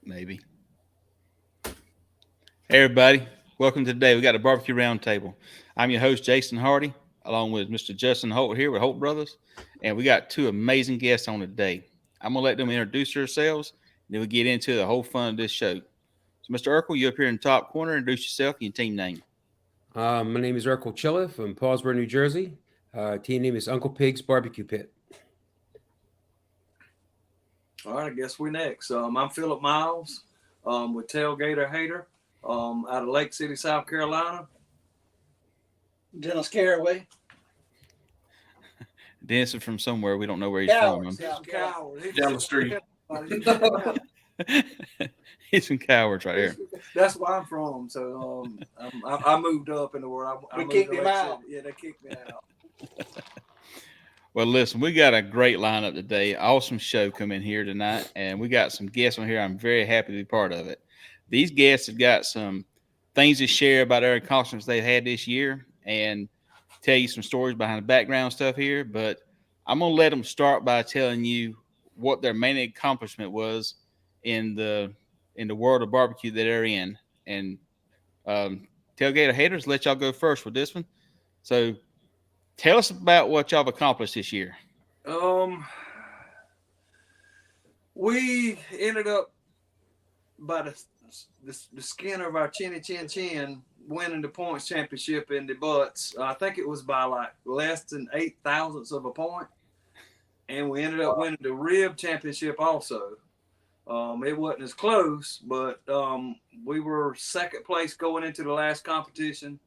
Maybe. Hey, everybody. Welcome to today. We got a barbecue roundtable. I'm your host, Jason Hardy, along with Mr. Justin Holt here with Holt Brothers. And we got two amazing guests on today. I'm going to let them introduce themselves, and then we get into the whole fun of this show. So, Mr. Ercole, you up here in the top corner. Introduce yourself and your team name. My name is Ercole Chila from Paulsboro, New Jersey. Team name is Uncle Pig's Barbecue Pit. All right, I guess we're next. I'm Phillip Miles with GaterHaterBBQ out of Lake City, South Carolina. Dennis Caraway. Dennis is from somewhere. We don't know where he's from. Down the street. He's from Cowards right here. That's where I'm from. So I moved up in the world. We kicked him out. Yeah, they kicked me out. Well, listen, we got a great lineup today. Awesome show coming here tonight, and we got some guests on here. I'm very happy to be part of it. These guests have got some things to share about their accomplishments they've had this year and tell you some stories behind the background stuff here. But I'm going to let them start by telling you what their main accomplishment was in the world of barbecue that they're in. And Tailgater Haters, let y'all go first with this one. So tell us about what y'all have accomplished this year. We ended up by the skin of our chinny chin winning the points championship in the butts. I think it was by like less than 0.08 of a point, and we ended up winning the rib championship also. It wasn't as close, but we were second place going into the last competition.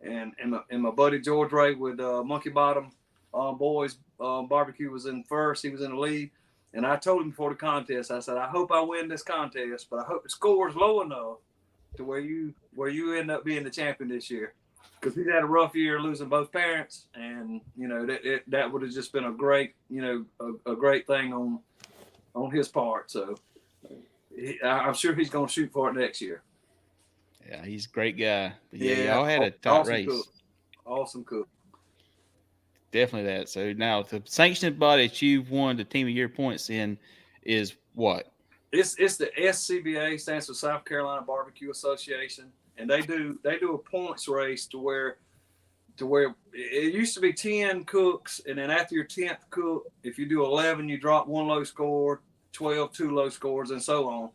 And my buddy George Ray with Monkey Bottom Boys Barbecue was in first. He was in the lead. And I told him before the contest, I said, I hope I win this contest, but I hope the score is low enough to where you end up being the champion this year. Because he's had a rough year losing both parents. And, you know, that would have just been a great, a great thing on his part. So I'm sure he's going to shoot for it next year. Yeah, he's a great guy. But yeah, y'all had a tight awesome race. Cook. Awesome cook. Definitely that. So now the sanctioned body that you've won the team of year points in is what? It's the SCBA, stands for South Carolina Barbecue Association, and they do a points race to where it used to be 10 cooks, and then after your 10th cook, if you do 11, you drop one low score, 12 two low scores, and so on.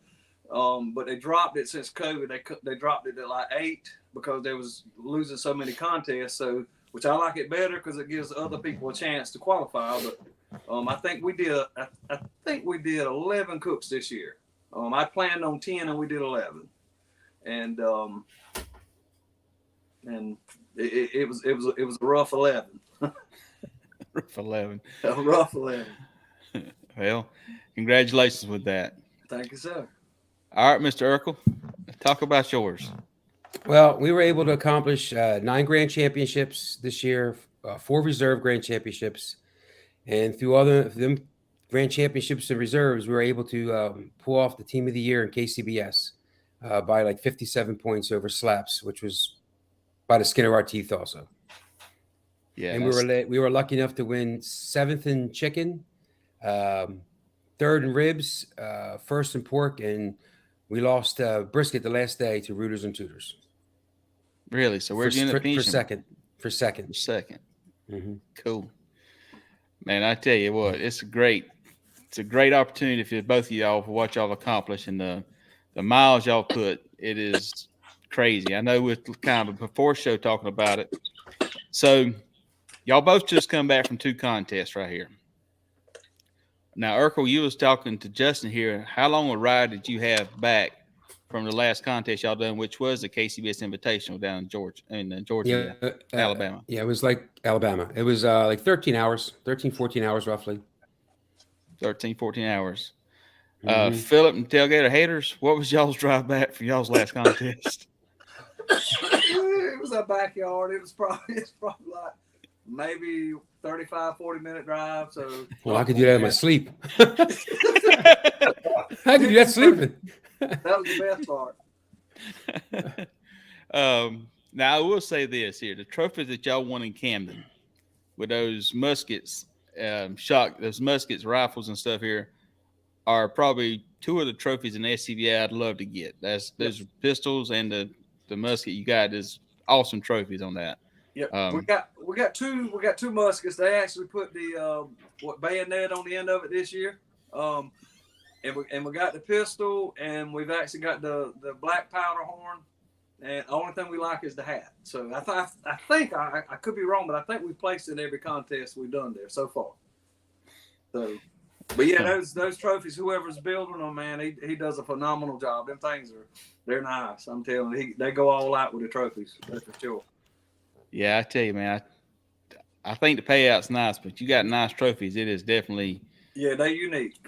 But they dropped it since COVID. They dropped it to like 8 because they was losing so many contests. So, which I like it better because it gives other people a chance to qualify. But I think we did 11 cooks this year. I planned on 10 and we did 11, and it was a rough 11. Rough 11. A rough 11. Well, congratulations with that. Thank you, sir. All right, Mr. Ercole, talk about yours. Well, we were able to accomplish 9 grand championships this year, 4 reserve grand championships, and through other them grand championships and reserves, we were able to pull off the team of the year in KCBS by like 57 points over Slaps, which was by the skin of our teeth also. Yeah, and we were lucky enough to win 7th in chicken, 3rd in ribs, 1st in pork, and we lost brisket the last day to Rooters and Tutors. Really? So where'd you end up finishing? For second. Mm-hmm. Cool. Man, I tell you what, it's a great opportunity for both of y'all for what y'all accomplished and the miles y'all put. It is crazy. I know we're kind of a before show talking about it. So y'all both just come back from 2 contests right here. Now, Ercole, you was talking to Justin here. How long a ride did you have back from the last contest y'all done, which was the KCBS Invitational down in Georgia, Alabama? Yeah, it was like Alabama. It was like 13 hours, 14 hours roughly. 13, 14 hours. Phillip and Tailgater Haters, what was y'all's drive back from y'all's last contest? It was a backyard. It was probably like maybe 35, 40-minute drive. So well, I could do that in my sleep. I could do that sleeping. That was the best part. Now I will say this here: the trophies that y'all won in Camden with those muskets, those muskets, rifles, and stuff here are probably two of the trophies in the SCBA I'd love to get. Those pistols and the musket you got is awesome trophies on that. Yep. We got two muskets. They actually put the bayonet on the end of it this year. And we got the pistol, and we've actually got the black powder horn. And the only thing we like is the hat. So I think I could be wrong, but I think we placed in every contest we've done there so far. So, but yeah, those trophies, whoever's building them, man, he does a phenomenal job. Them things they're nice. I'm telling you, they go all out with the trophies. That's for sure. Yeah, I tell you, man, I think the payout's nice, but you got nice trophies. It is definitely. Yeah, they're unique.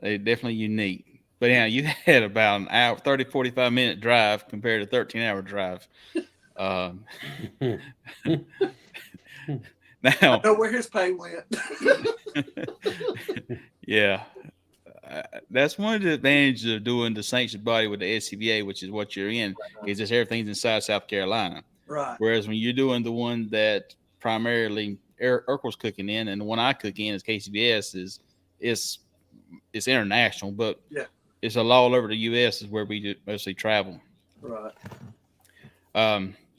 They're definitely unique. But yeah, you had about an hour, 30, 45-minute drive compared to 13-hour drive. Now, I know where his pay went. Yeah, that's one of the advantages of doing the sanctioned body with the SCBA, which is what you're in, is just everything's inside South Carolina. Right. Whereas when you're doing the one that primarily Ercole's cooking in, and the one I cook in is KCBS, it's international, but yeah, it's all over the U.S. is where we do mostly travel. Right.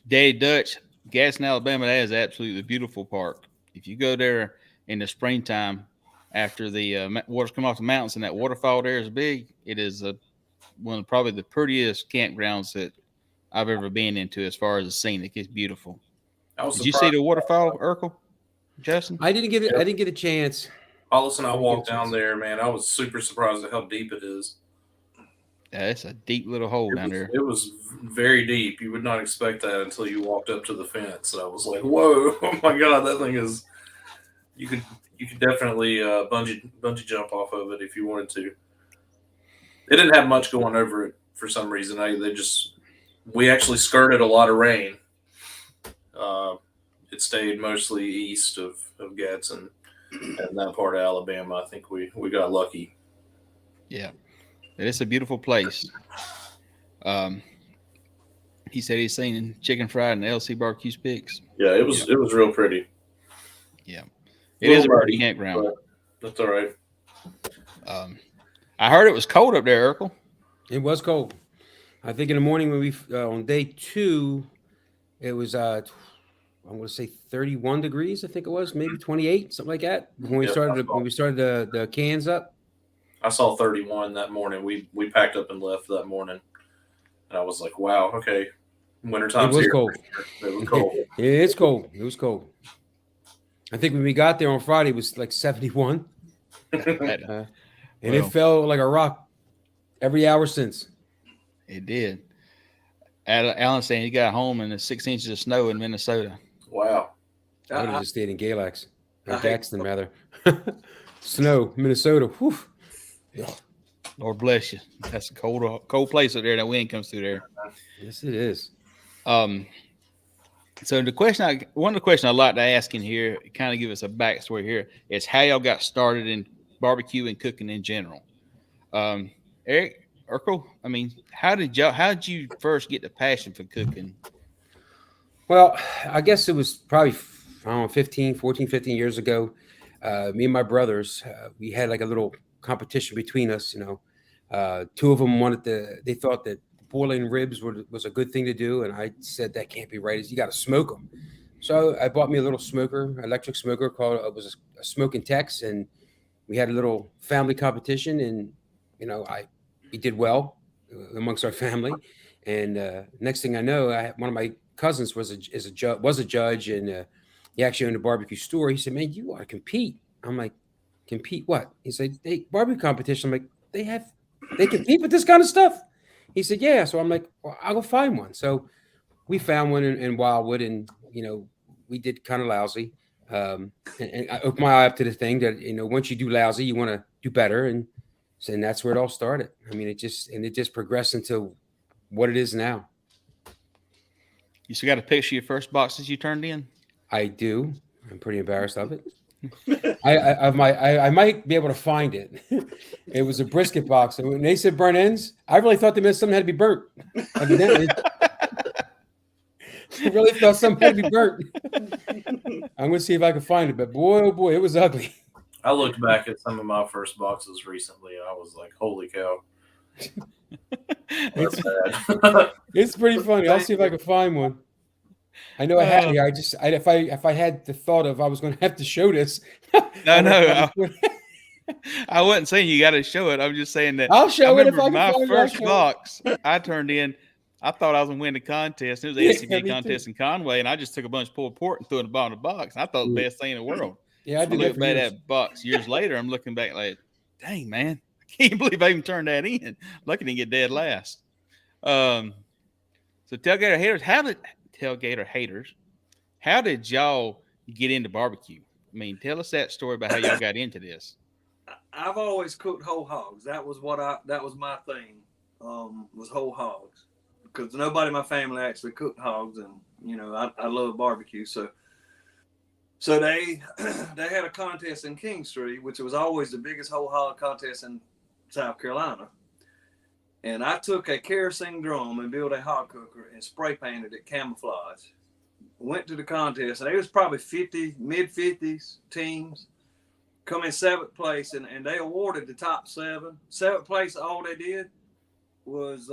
Daddy Dutch, Gadsden, Alabama, that is absolutely a beautiful park. If you go there in the springtime, after the waters come off the mountains and that waterfall there is big, it is one of probably the prettiest campgrounds that I've ever been into as far as the scenic. It's beautiful. Did you see the waterfall, Ercole, Justin? I didn't get a chance. Hollis and I walked down there, man. I was super surprised at how deep it is. Yeah, it's a deep little hole down there. It was very deep. You would not expect that until you walked up to the fence. I was like, "Whoa! Oh my god, that thing is." You could definitely bungee jump off of it if you wanted to. It didn't have much going over it for some reason. We actually skirted a lot of rain. It stayed mostly east of Gadsden and that part of Alabama. I think we got lucky. Yeah, it's a beautiful place. He said he's seen chicken fried and LC barbecue sticks. Yeah, it was real pretty. Yeah, it is a pretty campground. That's all right. I heard it was cold up there, Ercole. It was cold. I think in the morning when we on day 2, it was I'm going to say 31 degrees. I think it was maybe 28, something like that. When we started the cans up. I saw 31 that morning. We packed up and left that morning, and I was like, "Wow, okay, wintertime's here." It was cold. It was cold. It's cold. It was cold. I think when we got there on Friday, it was like 71, and it fell like a rock every hour since. It did. Alan saying he got home and there's 6 inches of snow in Minnesota. Wow. I would have just stayed in Galax, or Gadsden rather. Snow, Minnesota. Whew. Lord bless you. That's a cold place up there. That wind comes through there. Yes, it is. So one of the questions I'd like to ask in here, kind of give us a backstory here, is how y'all got started in barbecue and cooking in general. Ercole, I mean, how did you first get the passion for cooking? Well, I guess it was probably, I don't know, 15 years ago. Me and my brothers, we had like a little competition between us, you know. 2 of them they thought that boiling ribs was a good thing to do. And I said, that can't be right. You got to smoke them. So I bought me a little electric smoker called, it was a Smoking Tex. And we had a little family competition, and, you know, we did well amongst our family. And next thing I know, one of my cousins was a judge, and he actually owned a barbecue store. He said, "Man, you ought to compete." I'm like, "Compete what?" He said, "Hey, barbecue competition." I'm like, they compete with this kind of stuff? He said, "Yeah." So I'm like, "Well, I'll go find one." So we found one in Wildwood, and, you know, we did kind of lousy. And I opened my eye up to the thing that, you know, once you do lousy, you want to do better. And that's where it all started. I mean, it just progressed into what it is now. You still got to picture your first boxes you turned in? I do. I'm pretty embarrassed of it. I might be able to find it. It was a brisket box. And when they said burnt ends, I really thought something had to be burnt. Evidently. I really thought something had to be burnt. I'm going to see if I can find it. But boy, oh boy, it was ugly. I looked back at some of my first boxes recently, and I was like, "Holy cow!" That's bad. It's pretty funny. I'll see if I can find one. I know I had. Yeah, if I had the thought of I was going to have to show this. No, I wasn't saying you got to show it. I'm just saying that I'll show I it if remember I can my find it. first box I turned in. I thought I was going to win the contest. It was an Yeah, SCBA me contest too. in Conway, and I just took a bunch of pulled pork and threw it in the bottom of the box. I thought it was the best thing in the world. Yeah, I I did that look for back years. at that box years later. I'm looking back like, dang, man, I can't believe I even turned that in. Lucky didn't get dead last. So tailgater haters, how did y'all get into barbecue? I mean, tell us that story about how y'all got into this. I've always cooked whole hogs. That was my thing. Was whole hogs, because nobody in my family actually cooked hogs, and I love barbecue. So they they had a contest in King Street, which was always the biggest whole hog contest in South Carolina. And I took a kerosene drum and built a hog cooker and spray painted it camouflage. Went to the contest, and it was probably mid-50s teams. Come in 7th place, and they awarded the top 7. 7th place, all they did was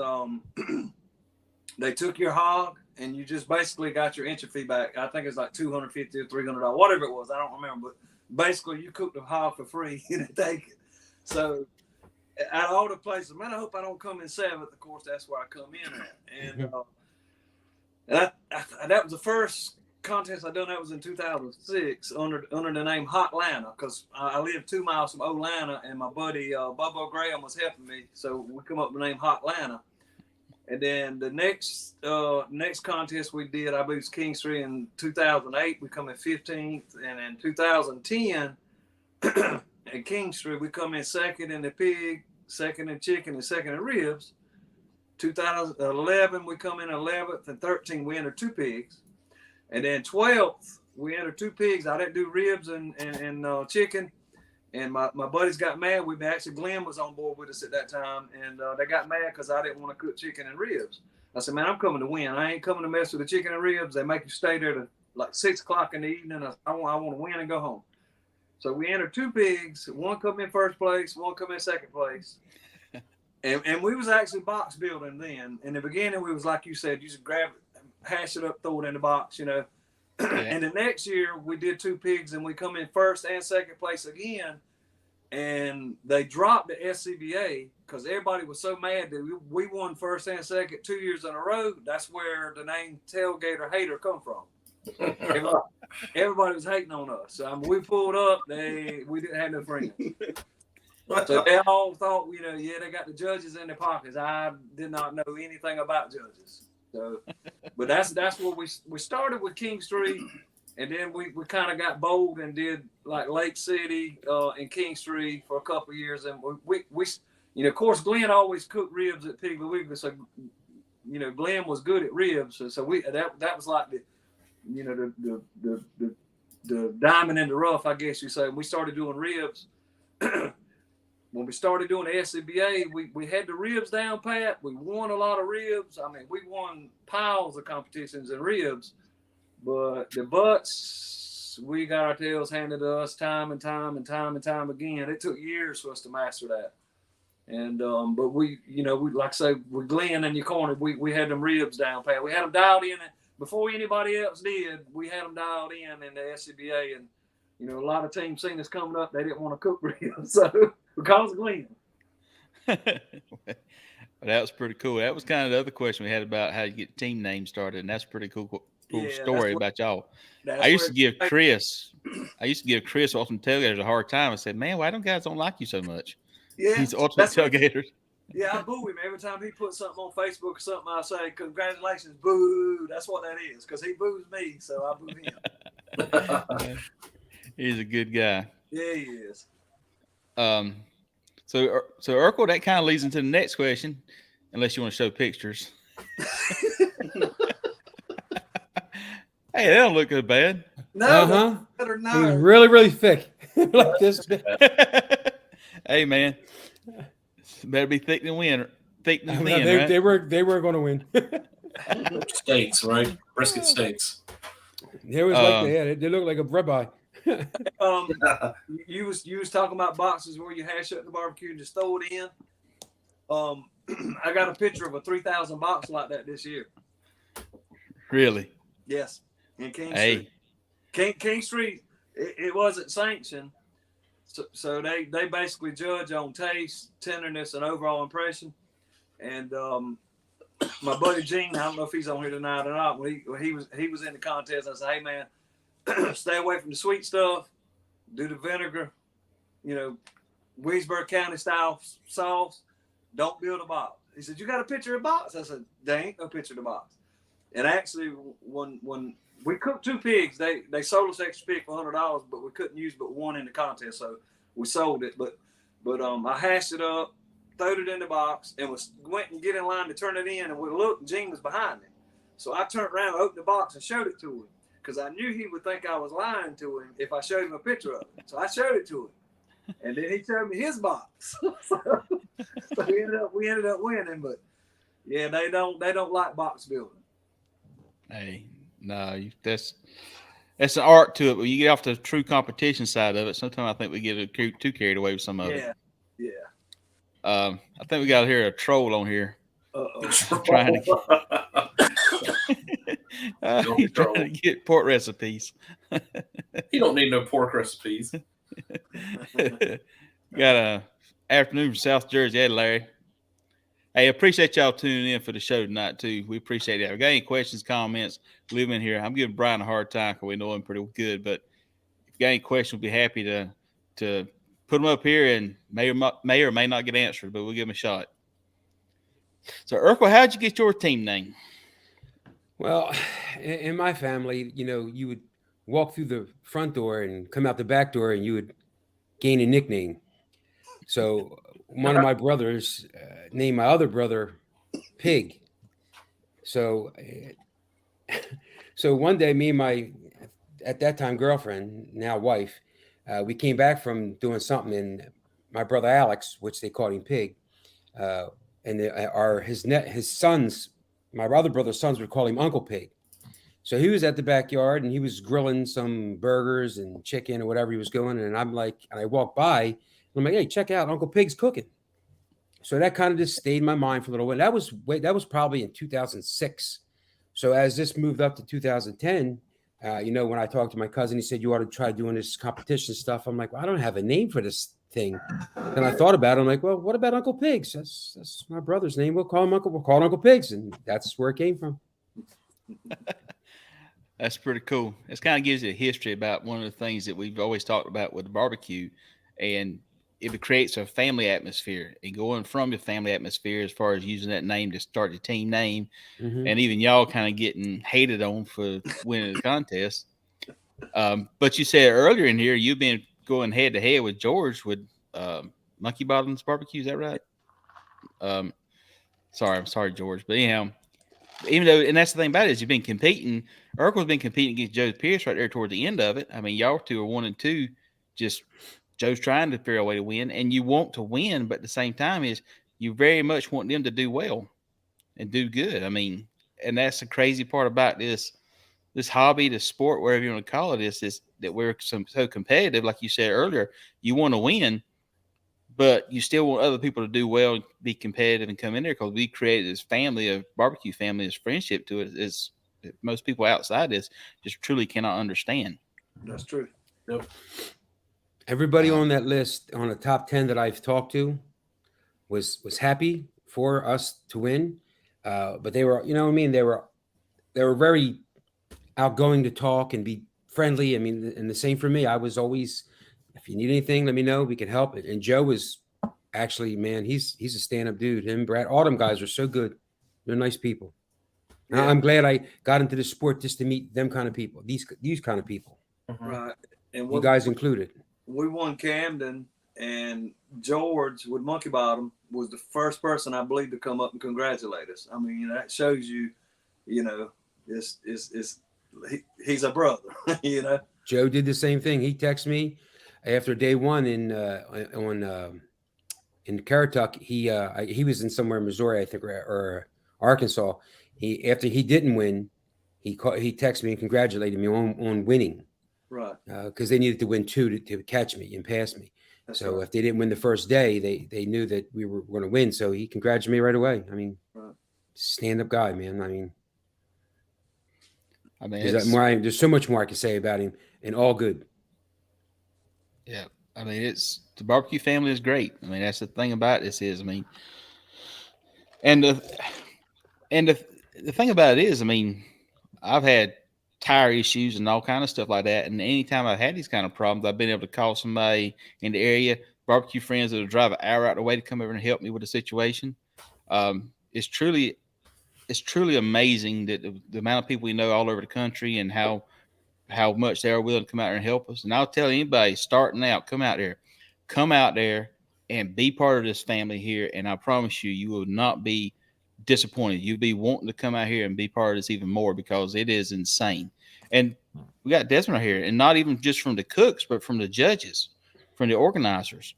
they took your hog, and you just basically got your entry fee back. I think it's like $250 or $300, whatever it was. I don't remember. But basically, you cooked the hog for free and take it. So out of all the places, man, I hope I don't come in 7th. Of course, that's where I come in at. And that was the first contest I done. That was in 2006 under the name Hotlanta, because I lived 2 miles from Atlanta, and my buddy Bubba Graham was helping me, so we come up with the name Hotlanta. And then the next contest we did, I believe, was King Street in 2008. We come in 15th, and in 2010 at King Street we come in 2nd in the pig, 2nd in chicken, and 2nd in ribs. 2011 we come in 11th, and 13 we entered 2 pigs. And then 12th, we entered 2 pigs. I didn't do ribs and chicken. And my buddies got mad. Glenn was on board with us at that time. And they got mad because I didn't want to cook chicken and ribs. I said, man, I'm coming to win. I ain't coming to mess with the chicken and ribs. They make you stay there to like 6 o'clock in the evening. I want to win and go home. So we entered 2 pigs. 1 come in 1st place, 1 come in 2nd place. And we was actually box building then. In the beginning, we was like you said, you just grab it, hash it up, throw it in the box, Yeah. And the next year, we did 2 pigs, and we come in 1st and 2nd place again. And they dropped the SCBA because everybody was so mad that we won 1st and 2nd 2 years in a row. That's where the name Tailgater Hater come from. Everybody was hating on us. We pulled up, we didn't have no friends. So they all thought, they got the judges in their pockets. I did not know anything about judges. So, but that's where we started with King Street, and then we kind of got bold and did like Lake City and King Street for a couple of years. And we of course, Glenn always cooked ribs at Piggly Wiggly, so Glenn was good at ribs. So that was like the diamond in the rough, I guess you say. We started doing ribs. When we started doing the SCBA, we had the ribs down pat. We won a lot of ribs. I mean, we won piles of competitions in ribs, but the butts, we got our tails handed to us time and time again. It took years for us to master that. And but we like I say, with Glenn in your corner, we had them ribs down pat. We had them dialed in before anybody else did. We had them dialed in the SCBA, and a lot of teams seen us coming up. They didn't want to cook ribs, so because of Glenn. That was pretty cool. That was kind of the other question we had about how you get team names started, and that's a pretty cool story about y'all. I used to give Chris Ultimate Tailgaters a hard time. I said, man, why don't guys like you so much? Yeah, He's Ultimate Tailgaters. Yeah, I boo him every time he puts something on Facebook or something. I say, congratulations, boo. That's what that is, because he boos me, so I boo him. He's a good guy. Yeah, he is. So Ercole, that kind of leads into the next question, unless you want to show pictures. Hey, they don't look good bad. No, It was really, really thick, like this. Hey, man, better be thick than win. Thick than thin, they, right? they were going to win. Steaks, right? Brisket steaks. They was like they look like a ribeye. You was talking about boxes where you hash up the barbecue and just throw it in. I got a picture of a 3,000 box like that this year. Really? Yes, in King Hey, Street. King Street, it wasn't sanctioned, so they basically judge on taste, tenderness, and overall impression. And my buddy Gene, I don't know if he's on here tonight or not. When he was in the contest, I said, "Hey man, stay away from the sweet stuff. Do the vinegar, Wilkesboro County style sauce. Don't build a box." He said, "You got a picture of the box?" I said, "There ain't no picture of the box." And actually, when we cooked 2 pigs, they sold us extra pig for $100, but we couldn't use but one in the contest, so we sold it. But I hashed it up, throwed it in the box, and went and get in line to turn it in. And we looked, Gene was behind me, so I turned around, opened the box, and showed it to him because I knew he would think I was lying to him if I showed him a picture of it. So I showed it to him, and then he showed me his box. so we ended up winning. But yeah, they don't like box building. hey, no, that's an art to it. When you get off the true competition side of it, sometimes I think we get too carried away with some of it. Yeah. I think we got here a troll on here. Trying He's trying to get pork recipes. You don't need no pork recipes. Got a afternoon from South Jersey. Hey, Larry. Hey, appreciate y'all tuning in for the show tonight, too. We appreciate it. If you got any questions, comments, leave them in here. I'm giving Brian a hard time because we know him pretty good. But if you got any questions, we'll be happy to put them up here and may or may not get answered, but we'll give them a shot. So, Ercole, how'd you get your team name? Well, in my family, you would walk through the front door and come out the back door and you would gain a nickname. So one of my brothers named my other brother Pig. So one day, me and my, at that time, girlfriend, now wife, we came back from doing something, and my brother Alex, which they called him Pig, and his sons, my other brother's sons would call him Uncle Pig. So he was at the backyard and he was grilling some burgers and chicken or whatever he was going. And I'm like, and I walked by and I'm like, hey, check out Uncle Pig's cooking. So that kind of just stayed in my mind for a little while. That was probably in 2006. So as this moved up to 2010, when I talked to my cousin, he said, you ought to try doing this competition stuff. I'm like, well, I don't have a name for this thing. Then I thought about it. I'm like, well, what about Uncle Pigs? That's my brother's name. We'll call him Uncle Pigs. And that's where it came from. That's pretty cool. It kind of gives you a history about one of the things that we've always talked about with the barbecue, and it creates a family atmosphere. And going from the family atmosphere, as far as using that name to start the team name, and even y'all kind of getting hated on for winning the contest. But you said earlier in here you've been going head to head with George with Monkey Bottoms Barbecue. Is that right? I'm sorry, George. But anyhow. Even though, and that's the thing about it, is you've been competing. Ercole's been competing against Joe Pierce right there toward the end of it. I mean, y'all two are 1 and 2. Just Joe's trying to figure out a way to win, and you want to win, but at the same time, is you very much want them to do well and do good. I mean, and that's the crazy part about this hobby, this sport, whatever you want to call it, is that we're so competitive. Like you said earlier, you want to win, but you still want other people to do well, be competitive, and come in there, because we created this family of barbecue family, this friendship to it is most people outside this just truly cannot understand. That's true. Yep. Everybody on that list, on the top 10 that I've talked to, was happy for us to win, but they were, they were very outgoing to talk and be friendly. I mean, and the same for me. I was always, if you need anything, let me know. We can help. And Joe was actually, man, he's a stand-up dude. Him, Brad, all them guys are so good. They're nice people. Yeah. I'm glad I got into the sport just to meet them kind of people, these kind of people. Right. And you guys included. We won Camden, and George with Monkey Bottom was the first person, I believe, to come up and congratulate us. I mean, that shows you, he's a brother, Joe did the same thing. He texted me after day one in Caratuck. He was in somewhere in Missouri, I think, or Arkansas. After he didn't win, he texted me and congratulated me on winning. Right. Because they needed to win 2 to catch me and pass me. That's So right. if they didn't win the first day, they knew that we were going to win. So he congratulated me right away. I mean, Right. stand up guy, man. I mean, it's, there's so much more I can say about him, and all good. yeah. I mean, it's the barbecue family is great. I mean, that's the thing about this is, I mean, and the thing about it is, I mean, I've had tire issues and all kind of stuff like that. And anytime I've had these kind of problems, I've been able to call somebody in the area, barbecue friends that'll drive an hour out the way to come over and help me with the situation. It's truly amazing that the amount of people we know all over the country and how much they are willing to come out there and help us. And I'll tell anybody starting out, come out there and be part of this family here. And I promise you, you will not be disappointed. You'll be wanting to come out here and be part of this even more because it is insane. And we got Desmond right here, and not even just from the cooks, but from the judges, from the organizers.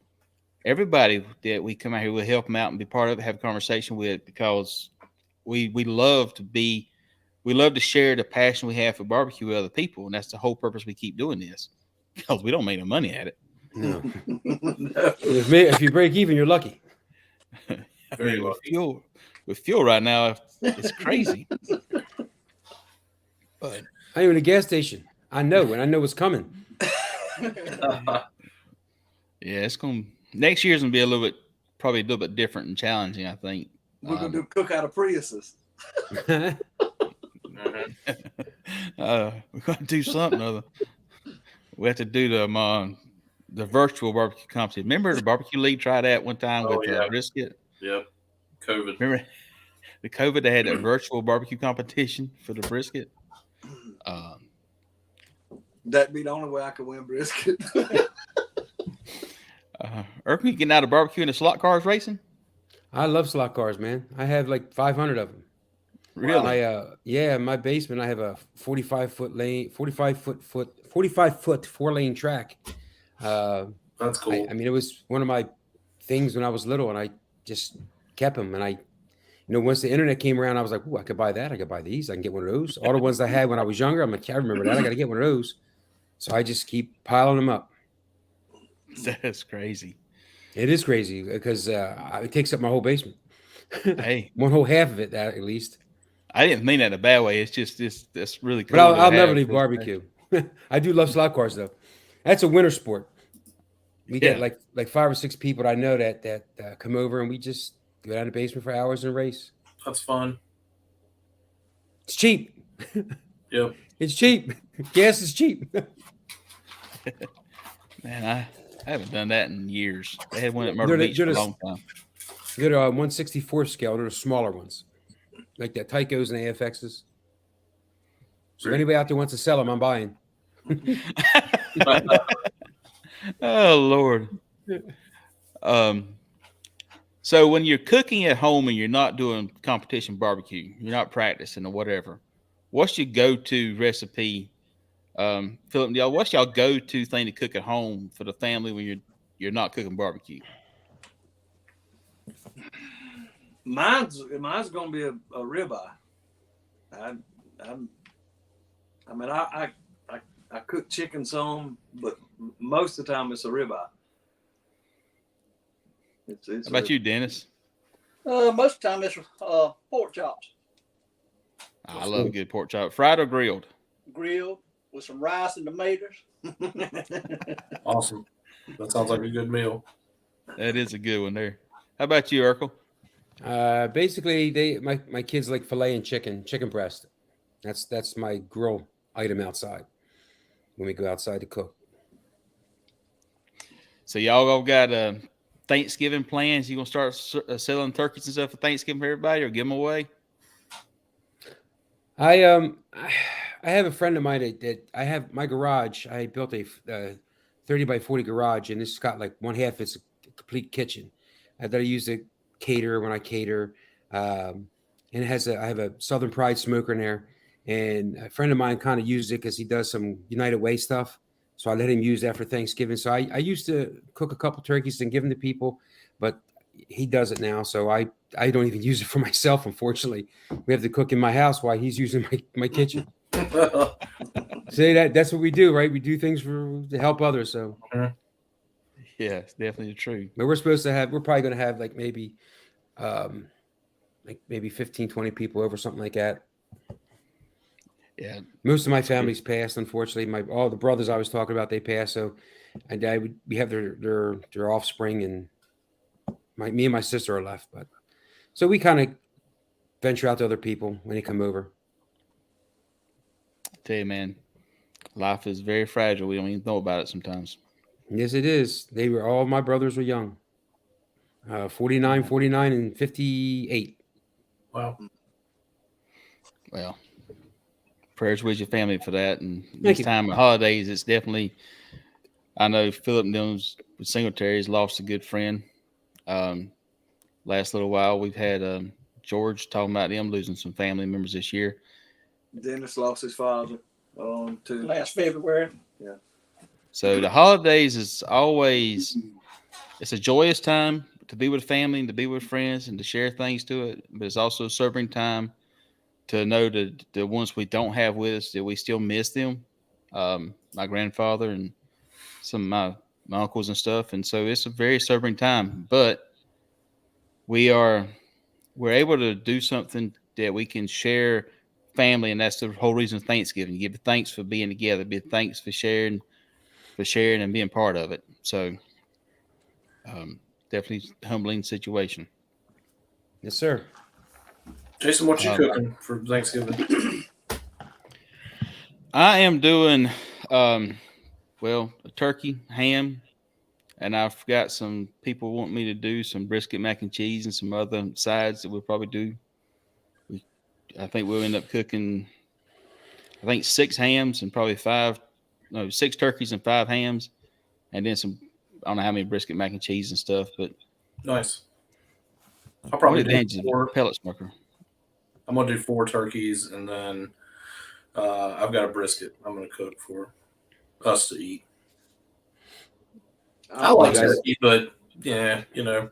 Everybody that we come out here, we'll help them out and be part of it, have a conversation with, because we love to share the passion we have for barbecue with other people, and that's the whole purpose we keep doing this, because we don't make no money at it. No. No. If you break even, you're lucky. Very with lucky. fuel right now, it's crazy. But I'm in a gas station. I know, and I know what's coming. yeah, it's next year's gonna be probably a little bit different and challenging, I think. We're gonna do cook out of Priuses. Mhm. We're gonna do something other. We have to do the virtual barbecue competition. Remember the barbecue league tried that one time Oh, with yeah. brisket? Yep. COVID. Remember the COVID? They had a virtual barbecue competition for the brisket. That'd be the only way I could win brisket. Ercole, you getting out of barbecue and the slot cars racing? I love slot cars, man. I have like 500 of them. Really? My basement, I have a 45 foot 4-lane track. That's cool. I mean, it was one of my things when I was little, and I just kept them. And once the internet came around, I was like, "Ooh, I could buy that. I could buy these. I can get one of those." All the ones I had when I was younger, I'm like, "I remember that. I got to get one of those." So I just keep piling them up. That's crazy. It is crazy because it takes up my whole basement. Hey, One whole half of it, at least. I didn't mean that in a bad way. It's just that's really cool. But to I'll never have. leave barbecue. I do love slot cars, though. That's a winter sport. We get like 5 or 6 people that I know that come over, and we just go down the basement for hours and race. That's fun. It's cheap. Yep. It's cheap. Gas is cheap. Man, I haven't done that in years. They had one at They're Myrtle the- Beach they're for a the- long time. They're 1/64 scale. They're the smaller ones, like the Tycos and AFXs. So if anybody out there wants to sell them, I'm buying. Oh Lord. So when you're cooking at home and you're not doing competition barbecue, you're not practicing or whatever, what's your go-to recipe? Phillip, what's y'all go-to thing to cook at home for the family when you're not cooking barbecue? Mine's gonna be a ribeye. I cook chicken some, but most of the time it's a ribeye. It's How about you, Dennis? Most of the time it's pork chops, I love a good pork chop, fried or grilled. grilled with some rice and tomatoes. Awesome. That sounds like a good meal. That is a good one there. How about you, Ercole? Basically, my kids like filet and chicken breast. That's my grill item outside when we go outside to cook. So y'all all got Thanksgiving plans? You gonna start selling turkeys and stuff for Thanksgiving for everybody, or give them away? I have a friend of mine that I have my garage. I built a 30 by 40 garage, and it's got like one half is a complete kitchen that I use to cater when I cater. And I have a Southern Pride smoker in there, and a friend of mine kind of used it because he does some United Way stuff. So I let him use that for Thanksgiving. So I used to cook a couple turkeys and give them to people, but he does it now. So I don't even use it for myself. Unfortunately, we have to cook in my house while he's using my kitchen. See, that's what we do, right? We do things to help others. So Yeah, it's definitely true. But we're probably going to have like maybe 15, 20 people over, something like that. Yeah, Most of my family's passed, unfortunately. All the brothers I was talking about, they passed. So we have their offspring, and me and my sister are left. But so we kind of venture out to other people when they come over. I tell you, man, life is very fragile. We don't even know about it sometimes. Yes, it is. All my brothers were young. 49, 49, and 58. Wow. Well, prayers with your family for that. And Thank this you. time of holidays, it's definitely. I know Phillip and them with Singletary's lost a good friend. Last little while, we've had George talking about them losing some family members this year. Dennis lost his father too. Last February. So the holidays is always, it's a joyous time to be with family and to be with friends and to share things to it. But it's also a sobering time to know that the ones we don't have with us, that we still miss them. My grandfather and some of my uncles and stuff. And so it's a very sobering time, but we're able to do something that we can share family. And that's the whole reason of Thanksgiving. Give thanks for being together, give thanks for sharing and being part of it. So definitely humbling situation. Yes, sir. Jason, what you cooking for Thanksgiving? I am doing a turkey, ham, and I've got some people want me to do some brisket mac and cheese and some other sides that we'll probably do. I think we'll end up cooking, 6 hams and probably 6 turkeys and 5 hams, and then some, I don't know how many brisket mac and cheese and stuff, but Nice. I'll probably do 4 pellet smoker. I'm gonna do 4 turkeys, and then I've got a brisket I'm gonna cook for us to eat. I like turkey, but yeah, you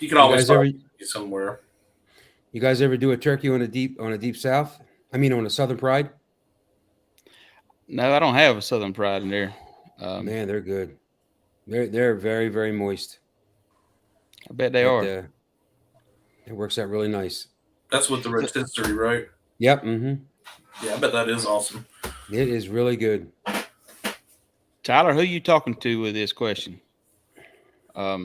can always find somewhere. You guys ever do a turkey on a deep south? I mean, on a Southern Pride? No, I don't have a Southern Pride in there. Man, they're good. They're very, very moist. I bet they are. It works out really nice. That's with the rotisserie, right? Yep. Mm-hmm. Yeah, I bet that is awesome. It is really good. Tyler, who are you talking to with this question? Let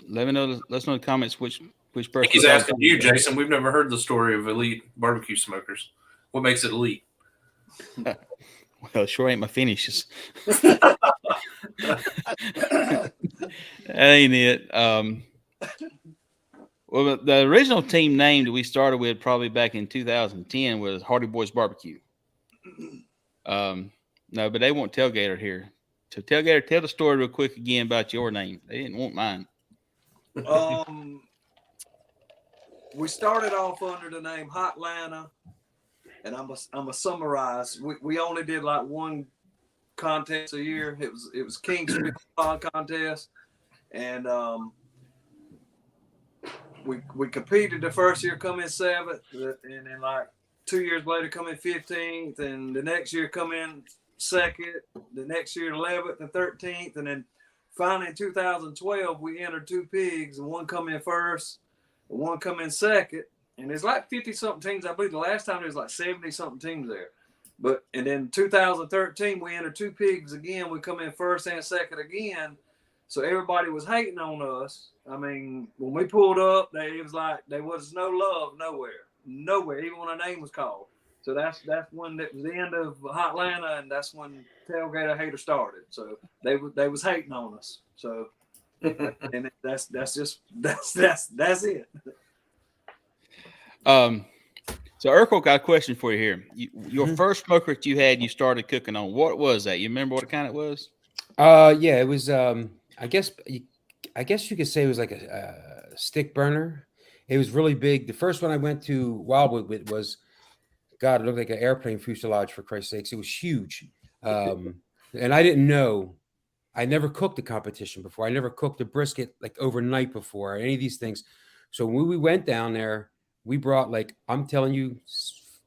me know. Let's know in the comments which person. I think he's asking you, Jason. We've never heard the story of elite barbecue smokers. What makes it elite? Well, it sure ain't my finishes. That ain't it. Well, the original team name that we started with probably back in 2010 was Hardy Boys Barbecue. No, but they won't Tailgater here. So Tailgater, tell the story real quick again about your name. They didn't want mine. We started off under the name Hotlanta, and I'm a summarize. We only did like one contest a year. It was King's Pod contest, and we competed the first year, come in 7th, and then like 2 years later come in 15th, and the next year come in 2nd, the next year 11th and 13th, and then finally in 2012 we entered 2 pigs, and one come in 1st, and one come in 2nd, and there's like 50 something teams. I believe the last time there was like 70 something teams there. And then 2013 we entered 2 pigs again. We come in 1st and 2nd again. So everybody was hating on us. I mean, when we pulled up, it was like there was no love nowhere, even when our name was called. So that's when that was the end of Hotlanta, and that's when Tailgater Hater started. So they was hating on us. So and that's it. So Ercole got a question for you here. Your first smoker that you had, you started cooking on. What was that? You remember what kind it was? Yeah, it was. I guess you could say it was like a stick burner. It was really big. The first one I went to Wildwood with was, God, it looked like an airplane fuselage, for Christ's sakes. It was huge. And I didn't know. I never cooked a competition before. I never cooked a brisket like overnight before, or any of these things. So when we went down there, we brought, like, I'm telling you,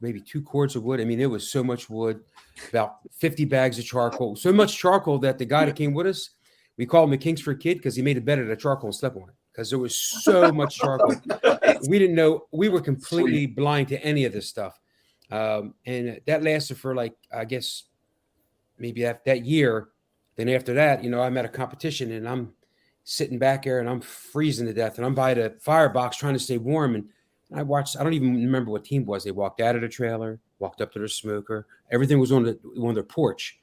maybe 2 cords of wood. I mean, it was so much wood, about 50 bags of charcoal, so much charcoal that the guy that came with us, We called him the Kingsford Kid because he made it better to charcoal and slept on it because there was so much charcoal. We didn't know. We were completely blind to any of this stuff. And that lasted for like, I guess, maybe that year. Then after that, I'm at a competition and I'm sitting back there and I'm freezing to death and I'm by the firebox trying to stay warm. And I don't even remember what team it was. They walked out of the trailer, walked up to their smoker. Everything was on their porch.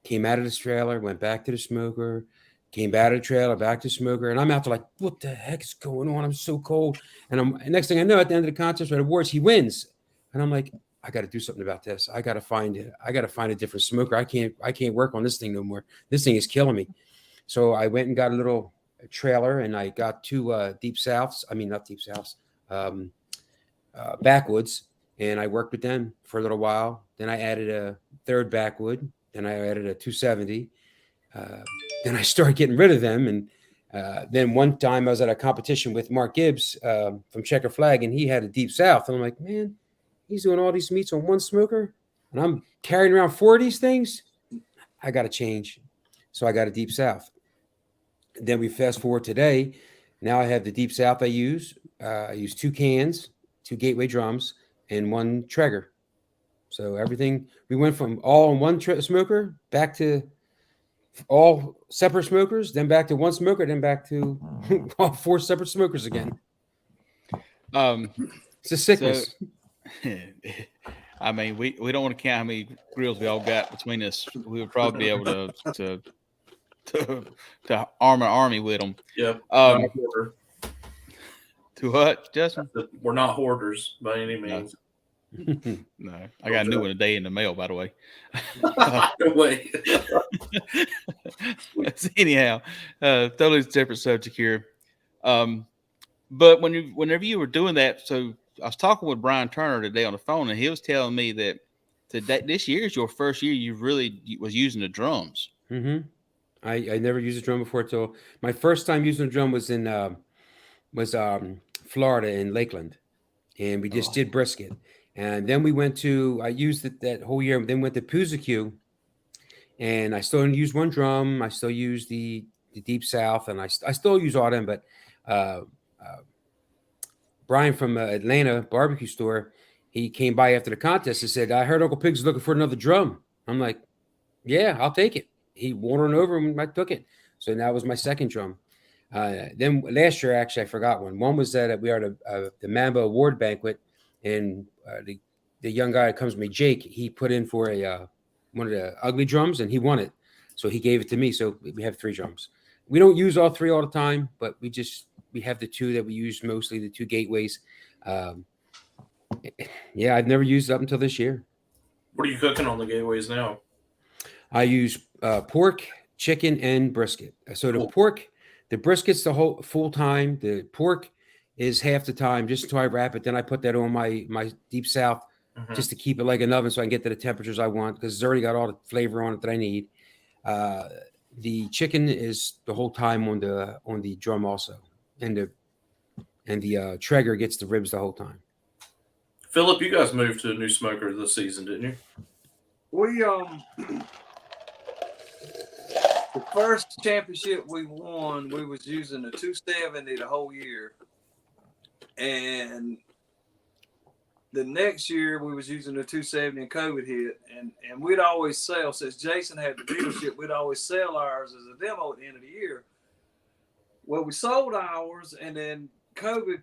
Came out of this trailer, went back to the smoker, came back to the trailer, back to the smoker. And I'm out there like, what the heck is going on? I'm so cold. And next thing I know, at the end of the contest or the awards, he wins. And I'm like, I got to do something about this. I got to find a different smoker. I can't work on this thing no more. This thing is killing me. So I went and got a little trailer and I got two deep souths. I mean, not deep souths, backwoods. And I worked with them for a little while. Then I added a third backwood. Then I added a 270. Then I started getting rid of them. And then one time I was at a competition with Mark Gibbs from Checker Flag, and he had a deep south. And I'm like, man, he's doing all these meats on one smoker, and I'm carrying around 4 of these things. I got to change. So I got a deep south. Then we fast forward today. Now I have the deep south I use. I use 2 cans, 2 gateway drums, and 1 Traeger. So everything, we went from all on one smoker back to all separate smokers, then back to one smoker, then back to all 4 separate smokers again. It's a sickness. So, I mean, we don't want to count how many grills we all got between us. We would probably be able to arm an army with them. Yep. To what, Justin? We're not hoarders by any means. No, I got a new one today in the mail, by the way. No way. Anyhow, totally different subject here. But whenever you were doing that, so I was talking with Brian Turner today on the phone, and he was telling me that this year is your first year you really was using the drums. Mm-hmm. I never used a drum before. Till my first time using a drum was in Florida in Lakeland, and we just did brisket. And then I used it that whole year. Then went to BBQ, and I still used one drum. I still use the Deep South, and I still use all them. But Brian from Atlanta barbecue store, he came by after the contest and said, "I heard Uncle Pig's looking for another drum." I'm like, "Yeah, I'll take it." He wandered over and I took it. So that was my second drum. Then last year, actually, I forgot one. One was that we are at the Mamba Award banquet, and the young guy that comes with me, Jake, he put in for one of the ugly drums, and he won it. So he gave it to me. So we have 3 drums. We don't use all 3 all the time, but we have the 2 that we use mostly, the 2 gateways. Yeah, I've never used it up until this year. What are you cooking on the gateways now? I use pork, chicken, and brisket. So the brisket's the whole full time. The pork is half the time, just until I wrap it. Then I put that on my Deep South just to keep it like an oven so I can get to the temperatures I want, because it's already got all the flavor on it that I need. The chicken is the whole time on the drum also, and the Traeger gets the ribs the whole time. Phillip, you guys moved to a new smoker this season, didn't you? We the first championship we won, we was using a 270 the whole year, and the next year we was using a 270 and COVID hit, and we'd always sell, since Jason had the dealership, we'd always sell ours as a demo at the end of the year. Well, we sold ours, and then COVID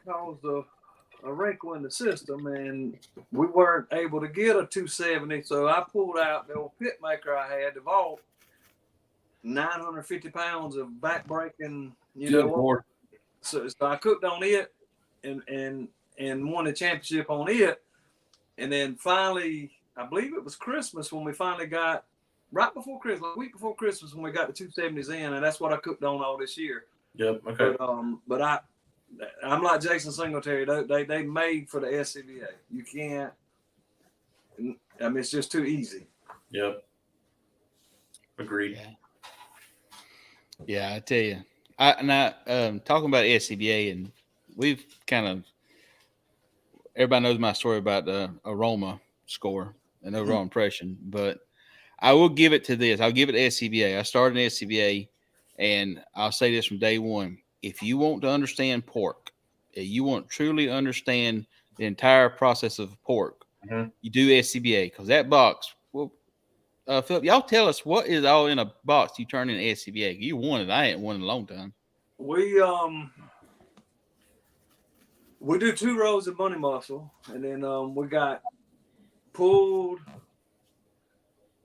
caused a wrinkle in the system, and we weren't able to get a 270. So I pulled out the old pit maker I had, the Vault, 950 pounds of back breaking, So I cooked on it and won the championship on it. And then finally, I believe it was Christmas when we finally got, right before Christmas, a week before Christmas, when we got the 270s in, and that's what I cooked on all this year. Yep. Okay. But I'm like Jason Singletary. They made for the SCBA. You can't. I mean, it's just too easy. Yep. Agreed. Yeah, I tell you. Talking about SCBA, and we've kind of, everybody knows my story about the aroma score and overall impression, but I will give it to this. I'll give it to SCBA. I started in SCBA And I'll say this from day one: if you want to understand pork, if you want to truly understand the entire process of pork, you do SCBA, because that box. Well, Phillip, y'all tell us what is all in a box you turn in SCBA. You won it. I ain't won in a long time. We do 2 rows of bunny muscle, and then we got pulled,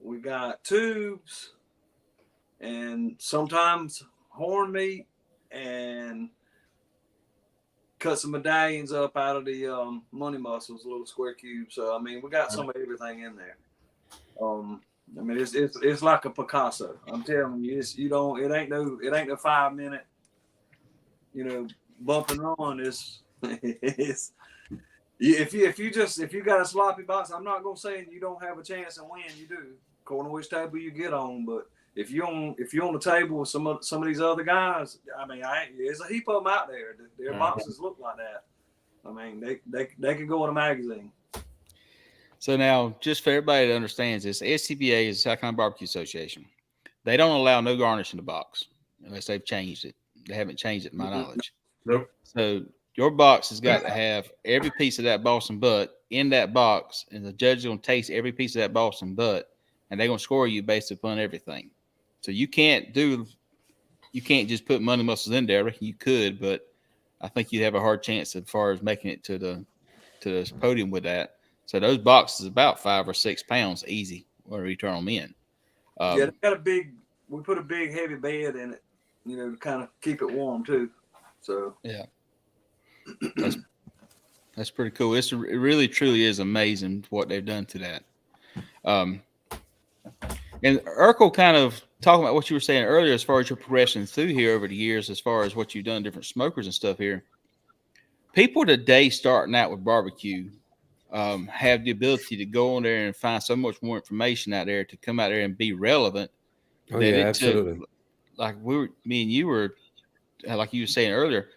we got tubes, and sometimes horn meat, and cut some medallions up out of the money muscles, little square cubes. So I mean, we got some of everything in there. I mean, it's like a Picasso. I'm telling you, it ain't no 5 minute, bump and run. It's if you got a sloppy box, I'm not gonna say you don't have a chance to win. You do, according to which table you get on. But if you're on the table with some of these other guys, I mean, there's a heap of them out there. Their boxes look like that. I mean, they could go in a magazine. So now, just for everybody that understands this, SCBA is the South Carolina Barbecue Association. They don't allow no garnish in the box unless they've changed it. They haven't changed it, to my knowledge. Nope. So your box has got to have every piece of that Boston butt in that box, and the judge is going to taste every piece of that Boston butt, and they're going to score you based upon everything. So you can't just put money muscles in there. I reckon you could, but I think you'd have a hard chance as far as making it to the podium with that. So those boxes about 5 or 6 pounds easy when we turn them in. They got we put a big heavy bed in it, to kind of keep it warm too. So yeah, that's pretty cool. It really truly is amazing what they've done to that. And Ercole, kind of talking about what you were saying earlier, as far as your progression through here over the years, as far as what you've done, different smokers and stuff here. People today starting out with barbecue have the ability to go on there and find so much more information out there to come out there and be relevant. Oh yeah, absolutely. Like me and you were, like you were saying earlier,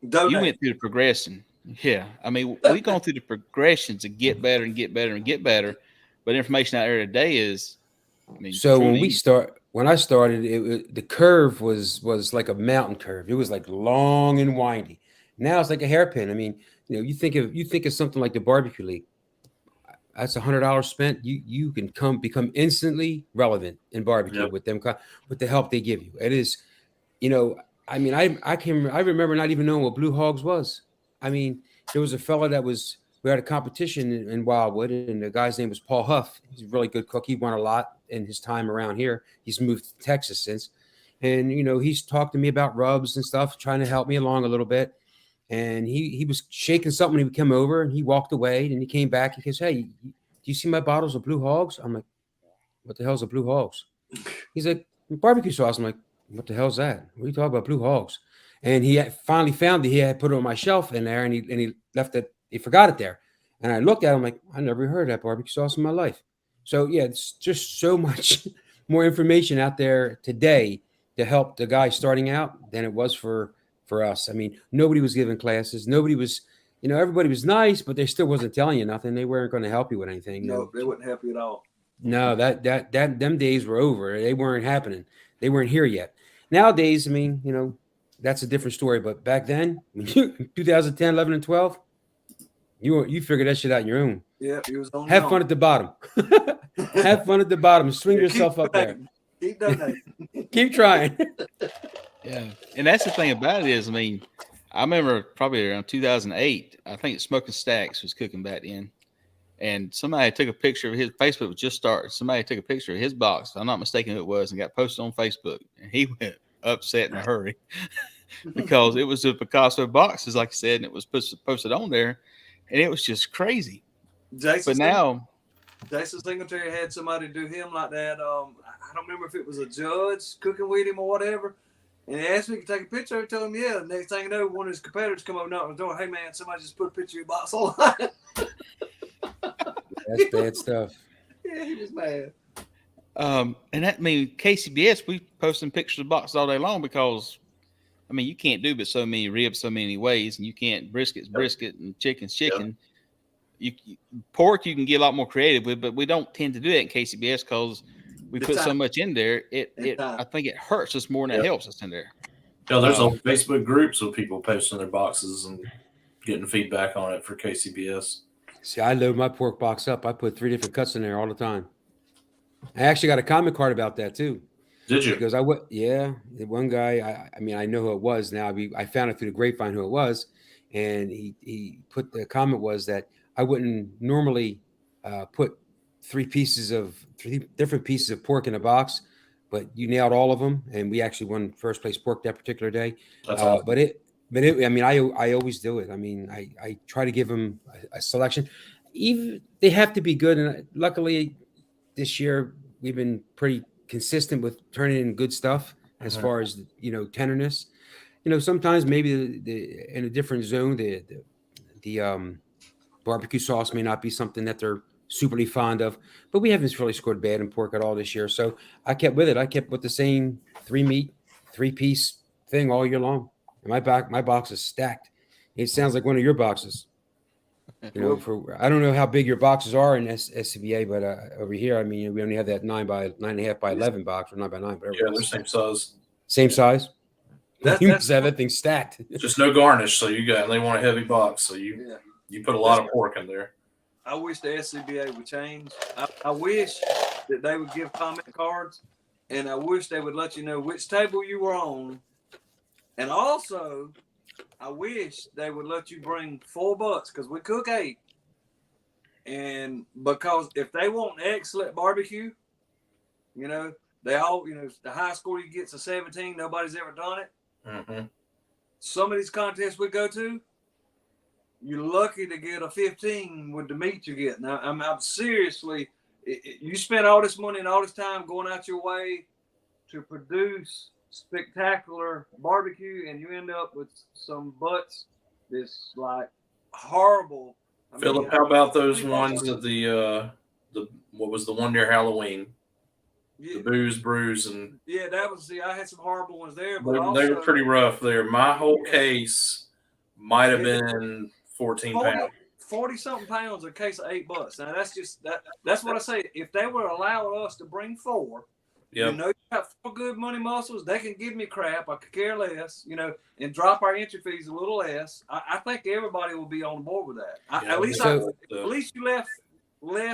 donate. You went through the progression. Yeah, I mean, we've gone through the progressions to get better and get better and get better. But information out there today is, I mean, so when I started, the curve was like a mountain curve. It was like long and windy. Now it's like a hairpin. I mean, you think of something like the barbecue league. That's $100 spent. You can become instantly relevant in barbecue with them, with the help they give you. It is, I mean, I remember not even knowing what Blue Hogs was. I mean, there was a fella we had a competition in Wildwood, and the guy's name was Paul Huff. He's a really good cook. He won a lot in his time around here. He's moved to Texas since, and he's talked to me about rubs and stuff, trying to help me along a little bit. And he was shaking something when he came over, and he walked away, and he came back. He goes, "Hey, do you see my bottles of Blue Hogs?" I'm like, "What the hell's a Blue Hogs?" He's like, "Barbecue sauce." I'm like, "What the hell's that? What are you talking about, Blue Hogs?" And he finally found that he had put it on my shelf in there, and he left it. He forgot it there. And I looked at him like, I never heard of that barbecue sauce in my life. So yeah, it's just so much more information out there today to help the guy starting out than it was for us. I mean, nobody was giving classes. Nobody was, everybody was nice, but they still wasn't telling you nothing. They weren't going to help you with anything. No, they wouldn't help you at all. No, them days were over. They weren't happening. They weren't here yet. Nowadays, I mean, that's a different story. But back then, 2010, 11, and 12, you figured that shit out on your own. Yeah, he was on. Have fun at the bottom. Have fun at the bottom. Swing yourself up there. Keep donating. Keep trying. Yeah, and that's the thing about it is, I mean, I remember probably around 2008. I think Smoking Stacks was cooking back then, and somebody took a picture of his. Facebook was just started. Somebody took a picture of his box, if I'm not mistaken, who it was, and got posted on Facebook. And he went upset in a hurry because it was the Picasso boxes, like I said, and it was posted on there, and it was just crazy. Jason Singletary had somebody do him like that. I don't remember if it was a judge cooking with him or whatever. And he asked me to take a picture of it. Tell him, yeah. The next thing you know, one of his competitors come over and knock on the door. Hey, man, somebody just put a picture of your box online. That's bad stuff. Yeah, he was mad. And that, I mean, KCBS, we posting pictures of boxes all day long because, I mean, you can't do but so many ribs so many ways, and you can't brisket and chicken's chicken. Yep. Pork you can get a lot more creative with, but we don't tend to do that in KCBS because we The put so time. much in there, The time. I think it hurts us more than it helps us in there. There's whole Facebook groups with people posting their boxes and getting feedback on it for KCBS. See, I load my pork box up. I put 3 different cuts in there all the time. I actually got a comment card about that too. Did you? Because the one guy, I mean, I know who it was now. I found it through the grapevine who it was, and he put the comment was that I wouldn't normally put 3 different pieces of pork in a box, but you nailed all of them, and we actually won first place pork that particular day. That's awesome. I mean, I always do it. I mean, I try to give them a selection. Even they have to be good, and luckily this year we've been pretty consistent with turning in good stuff as far as tenderness. Sometimes maybe the in a different zone the barbecue sauce may not be something that they're superly fond of, but we haven't really scored bad in pork at all this year. So I kept with it. I kept with the same 3-piece thing all year long. And my box is stacked. It sounds like one of your boxes. I don't know how big your boxes are in SCBA, but over here, I mean, we only have that 9.5 by 11 box or 9 by 9, whatever. Yeah, they're same size. Same size. That's You must have that thing stacked. Just no garnish, so they want a heavy box, so you put a lot of pork in there. I wish the SCBA would change. I wish that they would give comment cards, and I wish they would let you know which table you were on. And also, I wish they would let you bring 4 butts because we cook 8. And because if they want excellent barbecue, they all, the high score you get's a 17. Nobody's ever done it. Mm-hmm. Some of these contests we go to, you're lucky to get a 15 with the meat you get. Now, I'm seriously, you spend all this money and all this time going out your way to produce spectacular barbecue, and you end up with some butts that's like horrible. Phillip, how about those ones at the what was the one near Halloween? Yeah, the Booze, Brews, and I had some horrible ones there, but they were pretty rough there. My whole case might have Yeah. been 14 pounds. 40 something pounds a case of $8. Now that's just that's what I say. If they would allow us to bring 4, Yep. you got 4 good money muscles, they can give me crap. I could care less, and drop our entry fees a little less. I think everybody will be on board with that. At least you left.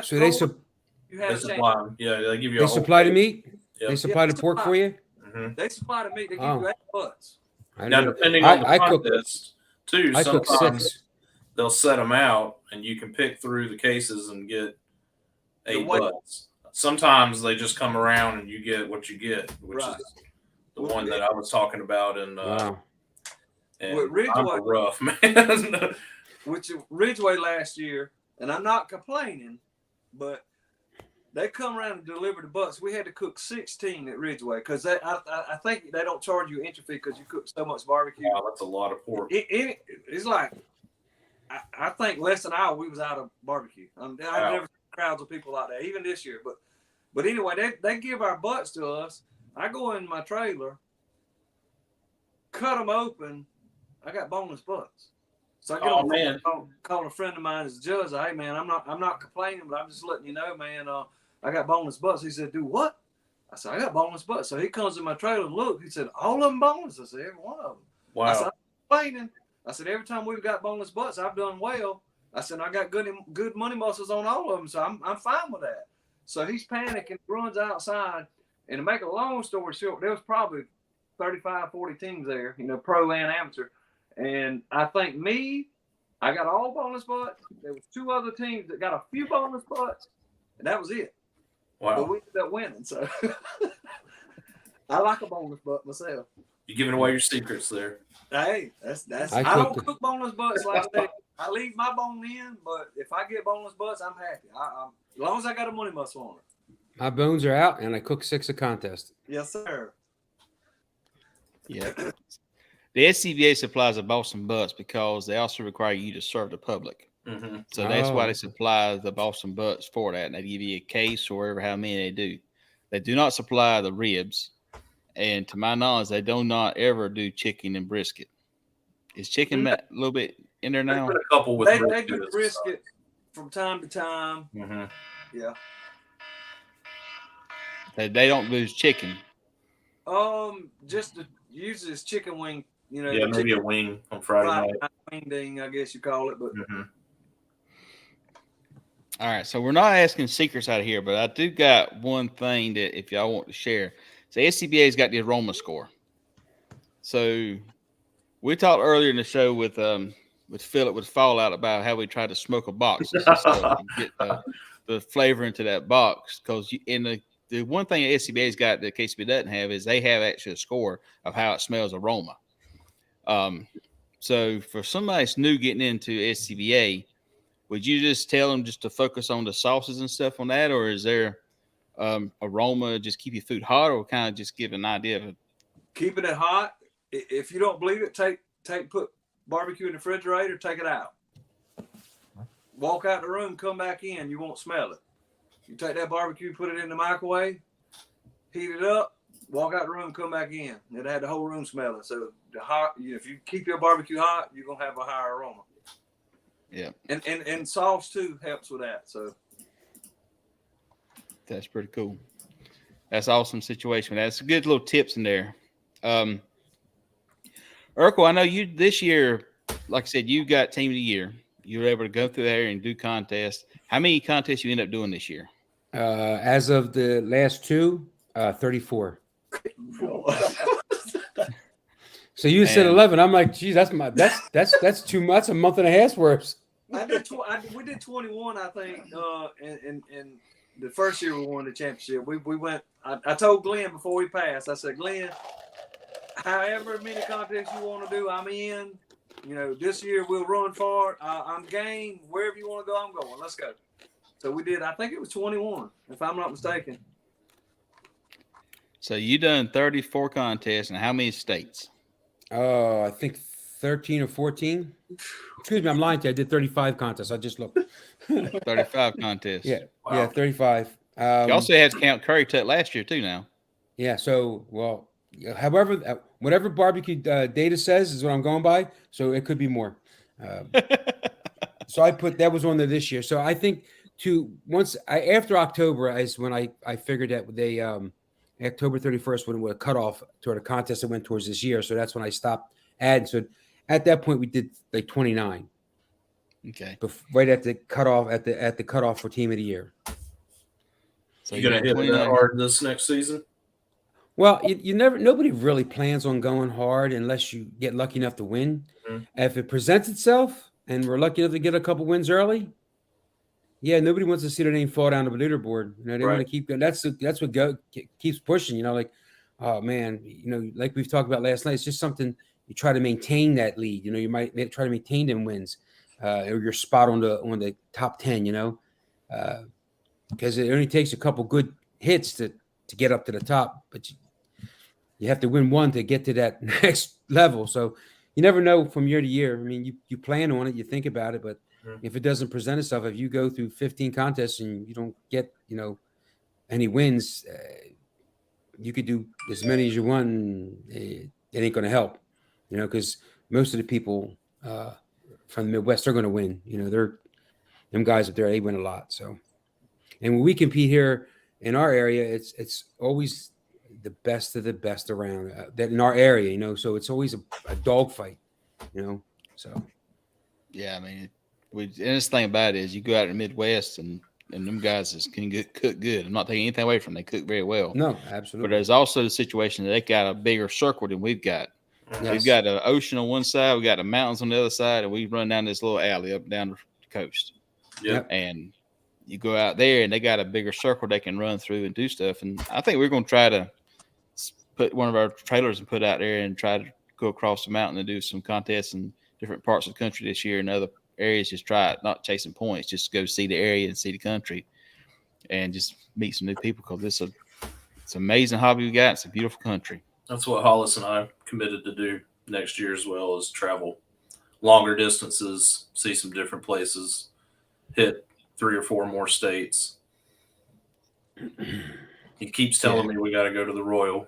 So you had a chance. supply. Yeah, they give you. they supply the meat. Yep. They supply the pork for you. Mm-hmm. They supply the meat. They give you $8. Now, depending on the contest, too, I cook sometimes 6. they'll set them out, and you can pick through the cases and get 8 butts. Sometimes they just come around and you get what you get, which is the one that I was talking about. And with Ridgeway, rough, man. which Ridgeway last year, and I'm not complaining, but they come around and deliver the butts. We had to cook 16 at Ridgeway because I think they don't charge you entry fee because you cook so much barbecue. Wow, that's a lot of pork. It's like I think less than an hour we was out of barbecue. I've never seen crowds of people like that, even this year. But anyway, they give our butts to us. I go in my trailer, cut them open. I got boneless butts. So I get on the phone, call a friend of mine as a judge. Hey man, I'm not complaining, but I'm just letting you know, man. I got boneless butts. He said, do what? I said, I got boneless butts. So he comes in my trailer and look. He said, all of them boneless. I said, every one of them. Wow. I said, I'm complaining. I said, every time we've got boneless butts, I've done well. I said, I got good money muscles on all of them, so I'm fine with that. So he's panicking, runs outside, and to make a long story short, there was probably 35, 40 teams there, pro and amateur. And I think I got all boneless butts. There was 2 other teams that got a few boneless butts, and that was it. Wow. But we ended up winning, so I like a boneless butt myself. You're giving away your secrets there. Hey, that's I don't cook boneless butts like that. I leave my bone in, but if I get boneless butts, I'm happy. As long as I got a money muscle on it. My bones are out, and I cook 6 a contest. Yes, sir. Yeah. The SCBA supplies the Boston butts because they also require you to serve the public. Mm-hmm. So that's why they supply the Boston butts for that. And they give you a case or whatever, how many they do. They do not supply the ribs. And to my knowledge, they do not ever do chicken and brisket. Is chicken a little bit in there now? A couple with they do brisket from time to time. Mm-hmm. Yeah. They don't lose chicken. Just usually it's chicken wing. You know, Yeah, the maybe chicken a wing on Friday night. wing ding, I guess you call it. But All right, so we're not asking secrets out of here, but I do got one thing that if y'all want to share. So SCBA's got the aroma score. So we talked earlier in the show with Phillip with Fallout about how we tried to smoke a box and stuff and get the flavor into that box. Because in the one thing SCBA's got that KCBA doesn't have is they have actually a score of how it smells aroma. So for somebody that's new getting into SCBA, would you just tell them just to focus on the sauces and stuff on that, or is there aroma just keep your food hot, or kind of just give an idea of it? Keeping it hot. If you don't believe it, put barbecue in the refrigerator, take it out. Walk out the room, come back in, you won't smell it. You take that barbecue, put it in the microwave, heat it up, walk out the room, come back in. It had the whole room smelling. So if you keep your barbecue hot, you're gonna have a higher aroma. Yeah. And sauce too helps with that. So that's pretty cool. That's awesome situation. That's good little tips in there. Ercole, I know you this year, like I said, you got team of the year. You were able to go through there and do contests. How many contests you end up doing this year? As of the last two, 34. So you said 11. I'm like, geez, that's too much. A month and a half's worth. We did 21, I think. In the first year we won the championship, we went. I told Glenn before we passed. I said, Glenn, however many contests you want to do, I'm in. You know, this year we'll run for it. I'm game. Wherever you want to go, I'm going. Let's go. So we did. I think it was 21, if I'm not mistaken. So you done 34 contests, and how many states? I think 13 or 14. Excuse me, I'm lying to you. I did 35 contests. I just looked. 35 contests. Yeah, Wow. yeah, 35. You also had to count Curry Tut last year too. Now. Yeah. So, well, however, whatever barbecue data says is what I'm going by. So it could be more. So I put that was on there this year. So I think after October is when I figured that they October 31st when it would cut off toward a contest that went towards this year. So that's when I stopped adding. So at that point we did like 29. Okay. Right at the cutoff at the cutoff for team of the year. So you're gonna hit that hard this next season? Well, nobody really plans on going hard unless you get lucky enough to win. Mm-hmm. If it presents itself and we're lucky enough to get a couple wins early, yeah, nobody wants to see their name fall down the leaderboard. You know, they want to keep going. That's what keeps pushing. You know, like, oh man, you know, like we've talked about last night. It's just something you try to maintain that lead. You know, you might try to maintain them wins, or your spot on the top 10. You know, because it only takes a couple good hits to get up to the top, but you have to win one to get to that next level. So you never know from year to year. I mean, you plan on it, you think about it, but if it doesn't present itself, if you go through 15 contests and you don't get, you know, any wins, you could do as many as you want, and it ain't going to help, you know, because most of the people from the Midwest are going to win. You know, them guys up there, they win a lot. So, and when we compete here in our area, it's always the best of the best around that in our area, you know. So it's always a dogfight, you know. So, yeah, I mean. And this thing about it is you go out in the Midwest and them guys can cook good. I'm not taking anything away from them. They cook very well. No, absolutely. But there's also the situation that they got a bigger circle than we've got. Yes. We've got an ocean on one side, we got the mountains on the other side, and we run down this little alley up and down the coast. Yep. And you go out there and they got a bigger circle they can run through and do stuff. And I think we're going to try to put one of our trailers and put out there and try to go across the mountain and do some contests in different parts of the country this year and other areas. Just try it, not chasing points, just go see the area and see the country and just meet some new people, because it's an amazing hobby we got. It's a beautiful country. That's what Hollis and I committed to do next year as well, is travel longer distances, see some different places, hit 3 or 4 more states. He keeps telling me we got to go to the Royal,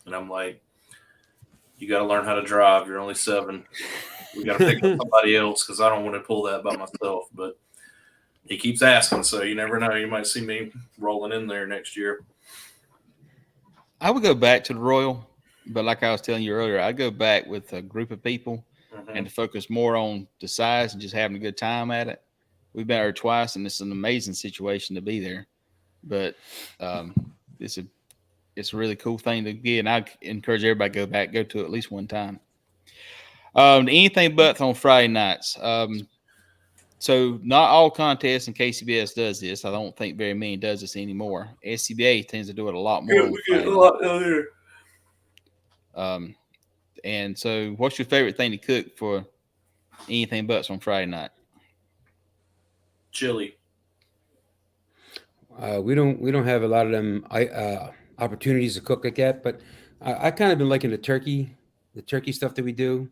and I'm like, you got to learn how to drive. You're only 7. We got to pick up somebody else, because I don't want to pull that by myself. But he keeps asking, so you never know. You might see me rolling in there next year. I would go back to the Royal, but like I was telling you earlier, I'd go back with a group of people and to focus more on the size and just having a good time at it. We've been there twice, and it's an amazing situation to be there. But it's a really cool thing to get, and I encourage everybody to go back, go to it at least one time. Anything but on Friday nights. So not all contests in KCBS does this. I don't think very many does this anymore. SCBA tends to do it a lot more. We get a lot earlier. And so, what's your favorite thing to cook for anything butts on Friday night? Chili. We don't have a lot of them opportunities to cook like that, but I kind of been liking the turkey stuff that we do.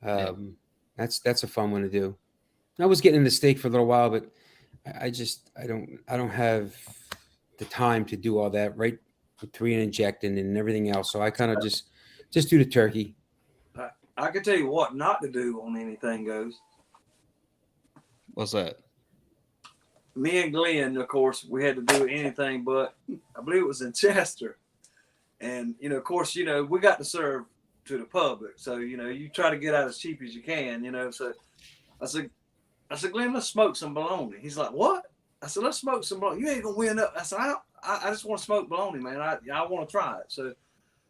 That's a fun one to do. I was getting into steak for a little while, but I don't have the time to do all that right between injecting and everything else. So I kind of just do the turkey. I can tell you what not to do on anything goes. What's that? Me and Glenn, of course, we had to do anything but, I believe it was in Chester. And, of course, we got to serve to the public. So, you try to get out as cheap as you can, So I said, Glenn, let's smoke some bologna. He's like, what? I said, let's smoke some bologna. You ain't going to win up. I said, I just want to smoke bologna, man. I want to try it.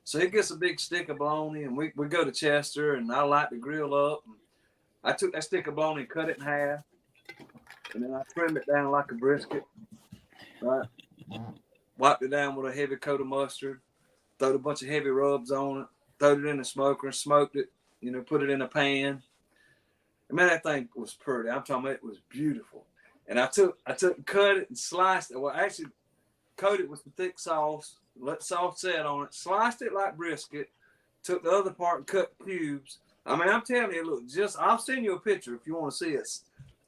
So he gets a big stick of bologna, and we go to Chester, and I light the grill up. And I took that stick of bologna and cut it in half. And then I trimmed it down like a brisket, right? Wiped it down with a heavy coat of mustard, throwed a bunch of heavy rubs on it, throwed it in the smoker and smoked it, put it in a pan. And man, that thing was pretty. I'm talking about it was beautiful. And I took and cut it and sliced it. Well, actually coated it with some thick sauce, let the sauce set on it, sliced it like brisket, took the other part and cut cubes. I mean, I'm telling you, it looked I'll send you a picture if you want to see it.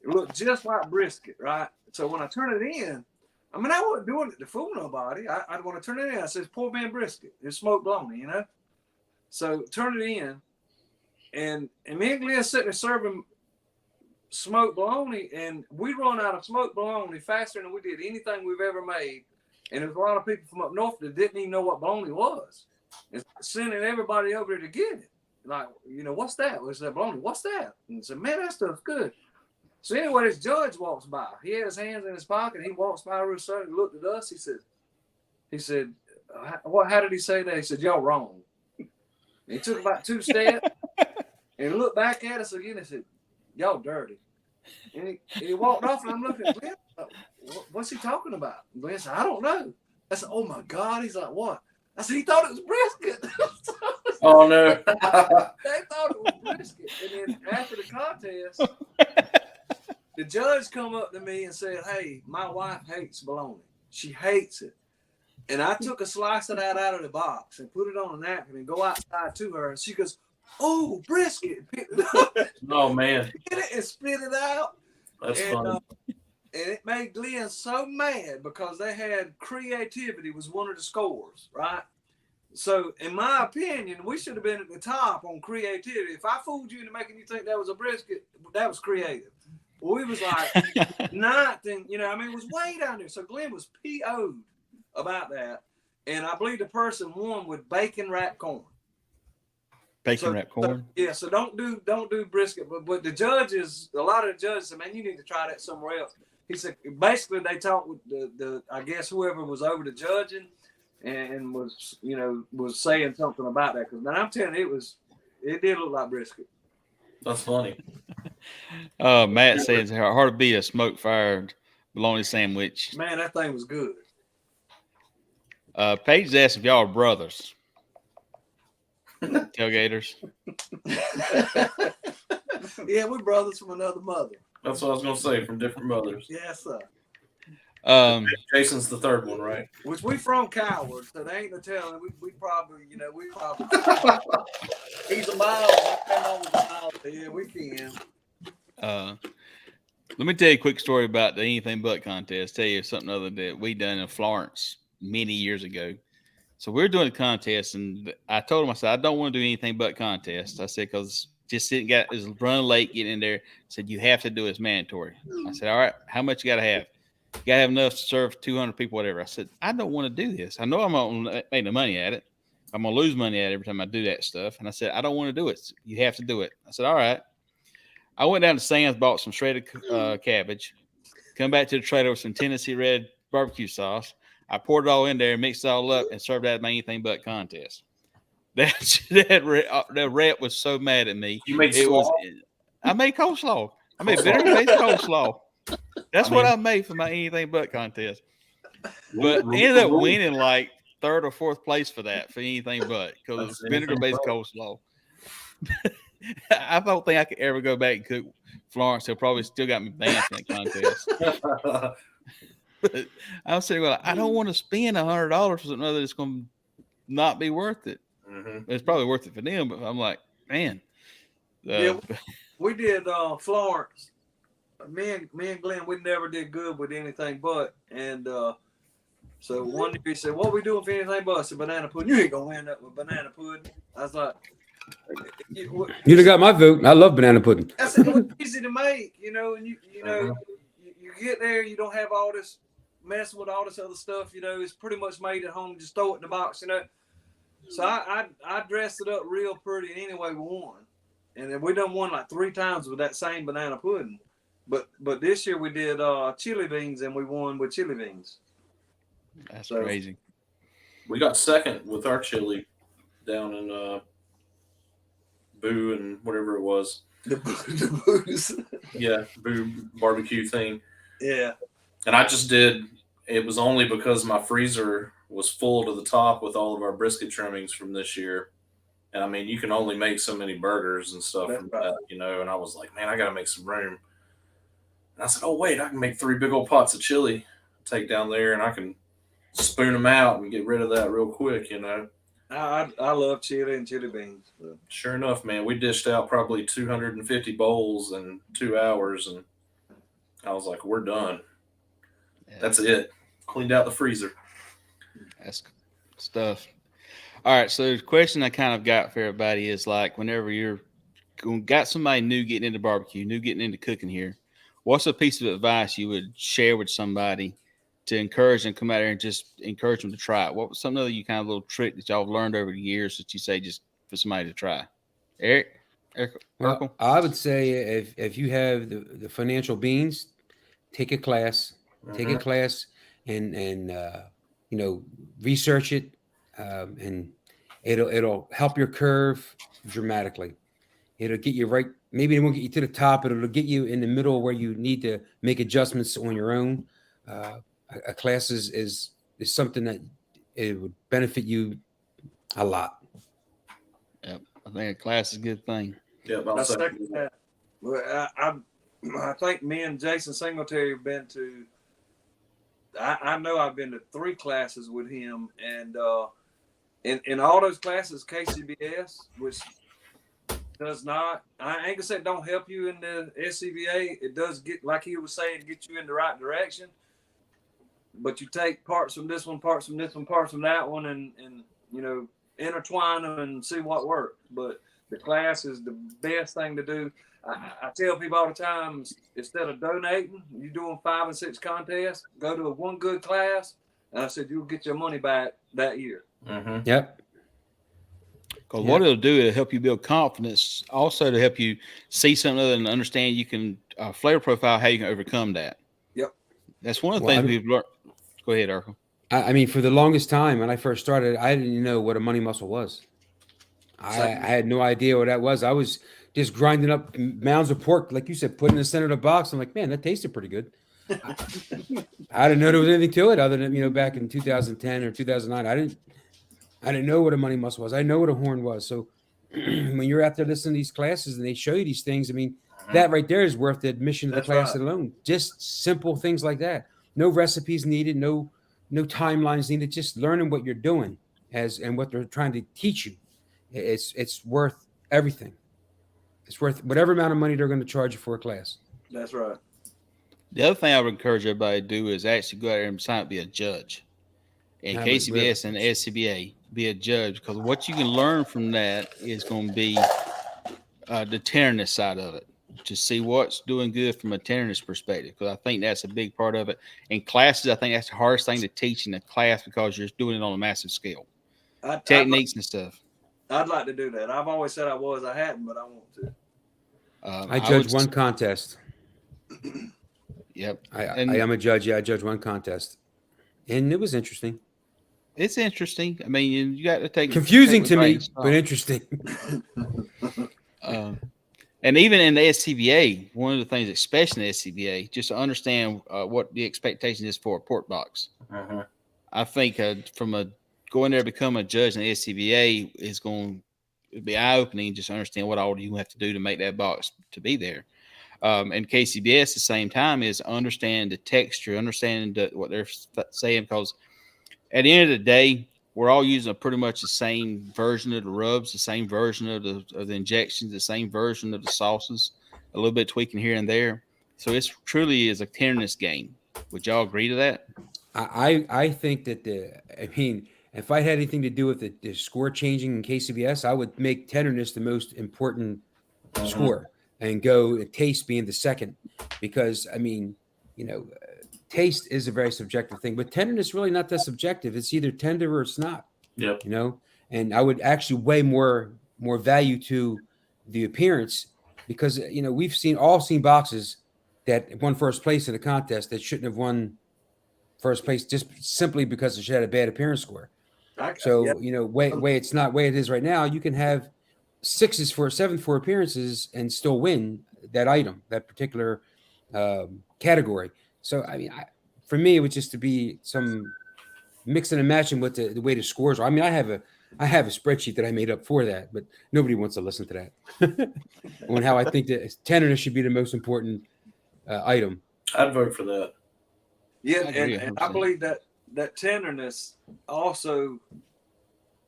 It looked just like brisket, right? So when I turn it in, I mean, I wasn't doing it to fool nobody. I'd want to turn it in. I said, poor man brisket. It's smoked bologna, So turn it in, and me and Glenn sitting there serving smoked bologna, and we run out of smoked bologna faster than we did anything we've ever made. And there's a lot of people from up north that didn't even know what bologna was. And sending everybody over there to get it. Like, what's that? We said, bologna, what's that? And I said, man, that stuff's good. So anyway, this judge walks by. He had his hands in his pocket. He walks by real sudden and looked at us. He said, how did he say that? He said, y'all wrong. And he took about 2 steps and looked back at us again and said, y'all dirty. And he walked off, and I'm looking at Glenn. What's he talking about? And Glenn said, I don't know. I said, oh my God. He's like, what? I said, he thought it was brisket. Oh no. They thought it was brisket. And then after the contest, the judge come up to me and said, hey, my wife hates bologna. She hates it. And I took a slice of that out of the box and put it on a napkin and go outside to her. And she goes, oh, brisket. Picked it up. Oh man. Hit it and spit it out. That's funny. And it made Glenn so mad because they had creativity was one of the scores, right? So, in my opinion, we should have been at the top on creativity. If I fooled you into making you think that was a brisket, that was creative. Well, we was like ninth, and it was way down there. So Glenn was PO'd about that, and I believe the person won with bacon wrapped corn. Bacon wrapped corn. Yeah, so don't do brisket, but the judges, a lot of the judges said, man, you need to try that somewhere else. He said basically they talked with the I guess whoever was over the judging and was saying something about that, because man, I'm telling you, it did look like brisket. That's funny. Matt says it's hard to beat a smoke fired bologna sandwich. Man, that thing was good. Paige asked if y'all are brothers. Tailgaters. Yeah, we're brothers from another mother. That's what I was gonna say, from different mothers. Yes, sir. Jason's the third one, right? Which we from Coward, so they ain't no telling. We probably, He's a mile. Come on with a mile. Yeah, we can. Let me tell you a quick story about the anything but contest. Tell you something other that we done in Florence many years ago. So we were doing a contest, and I told him, I said, I don't want to do anything but contest. I said, because just is running late, getting in there. I said, you have to do it. It's mandatory. I said, all right, how much you got to have? You got to have enough to serve 200 people, whatever. I said, I don't want to do this. I know I'm not going to make no money at it. I'm going to lose money at it every time I do that stuff. And I said, I don't want to do it. You have to do it. I said, all right. I went down to Sam's, bought some shredded cabbage, come back to the trailer with some Tennessee Red barbecue sauce. I poured it all in there, mixed it all up, and served that at my anything but contest. That rep was so mad at me. You made I made coleslaw. I made vinegar-based coleslaw. That's what I made for my anything but contest. But ended up winning like 3rd or 4th place for that, for anything but, because it's vinegar-based coleslaw. I don't think I could ever go back and cook Florence. He'll probably still got me banned from that contest. But I was saying, well, I don't want to spend $100 for something that's going to not be worth it. Mm-hmm. It's probably worth it for them, but I'm like, man. Yeah, we did Florence. Me and Glenn, we never did good with anything but. And so one day he said, what we doing for anything but? I said, banana pudding. You ain't going to end up with banana pudding. I was like, You'd have got my vote. I love banana pudding. I said, it was easy to make, and you get there, you don't have all this messing with all this other stuff, it's pretty much made at home, just throw it in the box, So I dressed it up real pretty, and anyway, we won. And then we done won like 3 times with that same banana pudding. But this year we did chili beans, and we won with chili beans. That's crazy. We got 2nd with our chili down in Boo and whatever it was. The booze. Yeah, Boo barbecue thing. Yeah. And I just did, it was only because my freezer was full to the top with all of our brisket trimmings from this year. And I mean, you can only make so many burgers and stuff from that, and I was like, man, I got to make some room. And I said, oh, wait, I can make 3 big old pots of chili, take down there, and I can spoon them out and get rid of that real quick, I love chili and chili beans. So. Sure enough, man, we dished out probably 250 bowls in 2 hours, and I was like, we're done. Yeah. That's it. Cleaned out the freezer. That's stuff. All right, so the question I kind of got for everybody is like, whenever you're got somebody new getting into barbecue, new getting into cooking here, what's a piece of advice you would share with somebody to encourage them to come out here and just encourage them to try it? What was some other kind of little trick that y'all have learned over the years that you say just for somebody to try? Ercole? Well, I would say if you have the financial means, take a class, and research it, and it'll help your curve dramatically. It'll get you right. Maybe it won't get you to the top, but it'll get you in the middle where you need to make adjustments on your own. A class is something that it would benefit you a lot. Yep, I think a class is a good thing. Yeah, I second that. Well, I think me and Jason Singletary have been to. I know I've been to 3 classes with him, and in all those classes, KCBS, which does not. I ain't gonna say it don't help you in the SCBA. It does get, like he was saying, get you in the right direction. But you take parts from this one, parts from this one, parts from that one, and intertwine them and see what works. But the class is the best thing to do. I tell people all the time, instead of donating, you're doing 5 and 6 contests, go to one good class, and I said you'll get your money back that year. Mm-hmm. Yep. Because what it'll do, it'll help you build confidence, also to help you see something other and understand you can flavor profile how you can overcome that. Yep. That's one of the things we've learned. Go ahead, Ercole. I mean, for the longest time when I first started, I didn't even know what a money muscle was. I had no idea what that was. I was just grinding up mounds of pork, like you said, putting in the center of the box. I'm like, man, that tasted pretty good. I didn't know there was anything to it other than, back in 2010 or 2009, I didn't know what a money muscle was. I know what a horn was. So when you're out there listening to these classes and they show you these things, I mean, that right there is worth the admission to the class alone. Just simple things like that. No recipes needed, no timelines needed, just learning what you're doing and what they're trying to teach you. It's worth everything. It's worth whatever amount of money they're going to charge you for a class. That's right. The other thing I would encourage everybody to do is actually go out there and sign up, be a judge. In KCBS and SCBA, be a judge, because what you can learn from that is going to be the tenderness side of it, to see what's doing good from a tenderness perspective, because I think that's a big part of it. In classes, I think that's the hardest thing to teach in a class because you're doing it on a massive scale. techniques and stuff. I'd like to do that. I've always said I was. I hadn't, but I want to. I judge one contest. Yep. I am a judge. Yeah, I judge one contest, and it was interesting. It's interesting. I mean, you got to take Confusing take to with a grain me, of salt. but interesting. And even in the SCBA, one of the things, especially in the SCBA, just to understand what the expectation is for a port box. Uh-huh. I think going there to become a judge in the SCBA is going to be eye opening. Just understand what all you have to do to make that box to be there. And KCBS at the same time is understand the texture, understand what they're saying, because at the end of the day, we're all using pretty much the same version of the rubs, the same version of the injections, the same version of the sauces, a little bit tweaking here and there. So it's truly is a tenderness game. Would y'all agree to that? I think that if I had anything to do with the score changing in KCBS, I would make tenderness the most important score and go taste being the second, because taste is a very subjective thing, but tenderness is really not that subjective. It's either tender or it's not. Yep. And I would actually weigh more value to the appearance, because we've seen boxes that won first place in a contest that shouldn't have won first place just simply because it had a bad appearance score. Way it's not way it is right now. You can have 7 for appearances and still win that item, that particular category. So for me, it would just to be some mixing and matching with the way the scores are. I have a spreadsheet that I made up for that, but nobody wants to listen to that. On how I think that tenderness should be the most important item. I'd vote for that. Yeah, agree and I believe that tenderness also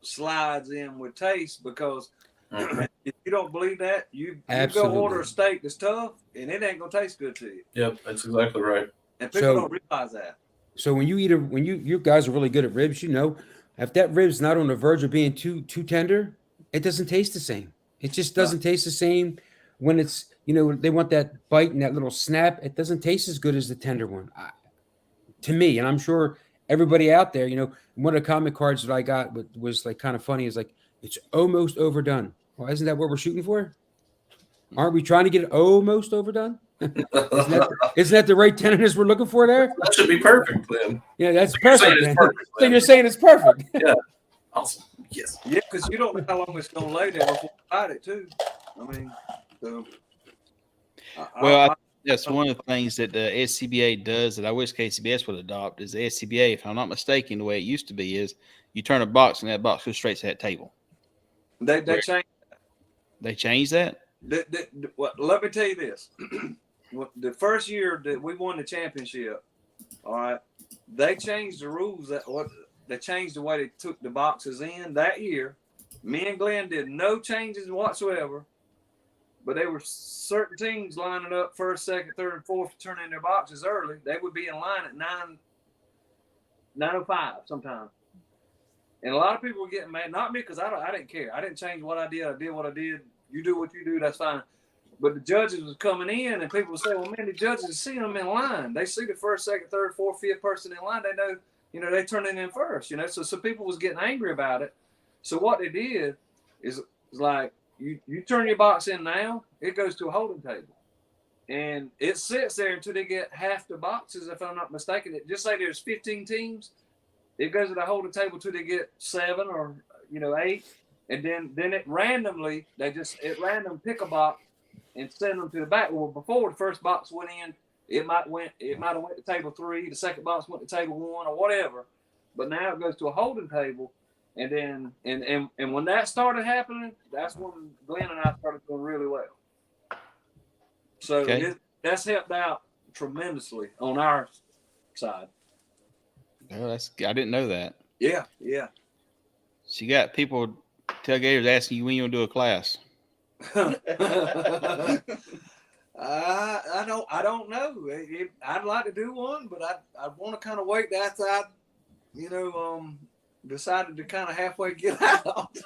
slides in with taste, because if you don't believe that, you go order a steak that's tough and it ain't gonna taste good to you. Yep, that's exactly right. And people don't realize that. So when you eat when you guys are really good at ribs, if that rib's not on the verge of being too tender, it doesn't taste the same. It just doesn't taste the same when it's they want that bite and that little snap. It doesn't taste as good as the tender one, to me. And I'm sure everybody out there, one of the comment cards that I got was like kind of funny. Is like, it's almost overdone. Well, isn't that what we're shooting for? Aren't we trying to get it almost overdone? Isn't that the right tenderness we're looking for there? That should be perfect then. Yeah, that's So you're saying perfect. it's perfect, So you're saying it's perfect. Yeah. Awesome. Yes. Yeah, because you don't know how long it's gonna lay there before you bite it too. I mean, so. That's one of the things that the SCBA does that I wish KCBS would adopt is the SCBA, if I'm not mistaken, the way it used to be is you turn a box and that box goes straight to that table. They changed. They changed that? Let me tell you this. The first year that we won the championship, all right, they changed the rules. They changed the way they took the boxes in that year. Me and Glenn did no changes whatsoever, but there were certain teams lining up first, second, third, and fourth to turn in their boxes early. They would be in line at 9:05 sometimes. And a lot of people were getting mad. Not me, because I didn't care. I didn't change what I did. I did what I did. You do what you do. That's fine. But the judges was coming in, and people would say, "Well, man, the judges see them in line. They see the first, second, third, fourth, fifth person in line. They know, they turn it in first. So people was getting angry about it. So what they did is like, you turn your box in now, it goes to a holding table, and it sits there until they get half the boxes. If I'm not mistaken, just say there's 15 teams. It goes to the holding table till they get 7 or 8, and then it randomly random pick a box and send them to the back. Well, before the first box went in, it might have went to table 3. The second box went to table 1 or whatever. But now it goes to a holding table, and then and when that started happening, that's when Glenn and I started doing really well. So that's helped out tremendously on our side. Oh, I didn't know that. Yeah. So you got people, tailgaters, asking you when you want to do a class. I don't know. I'd like to do one, but I want to kind of wait after I, decided to kind of halfway get out.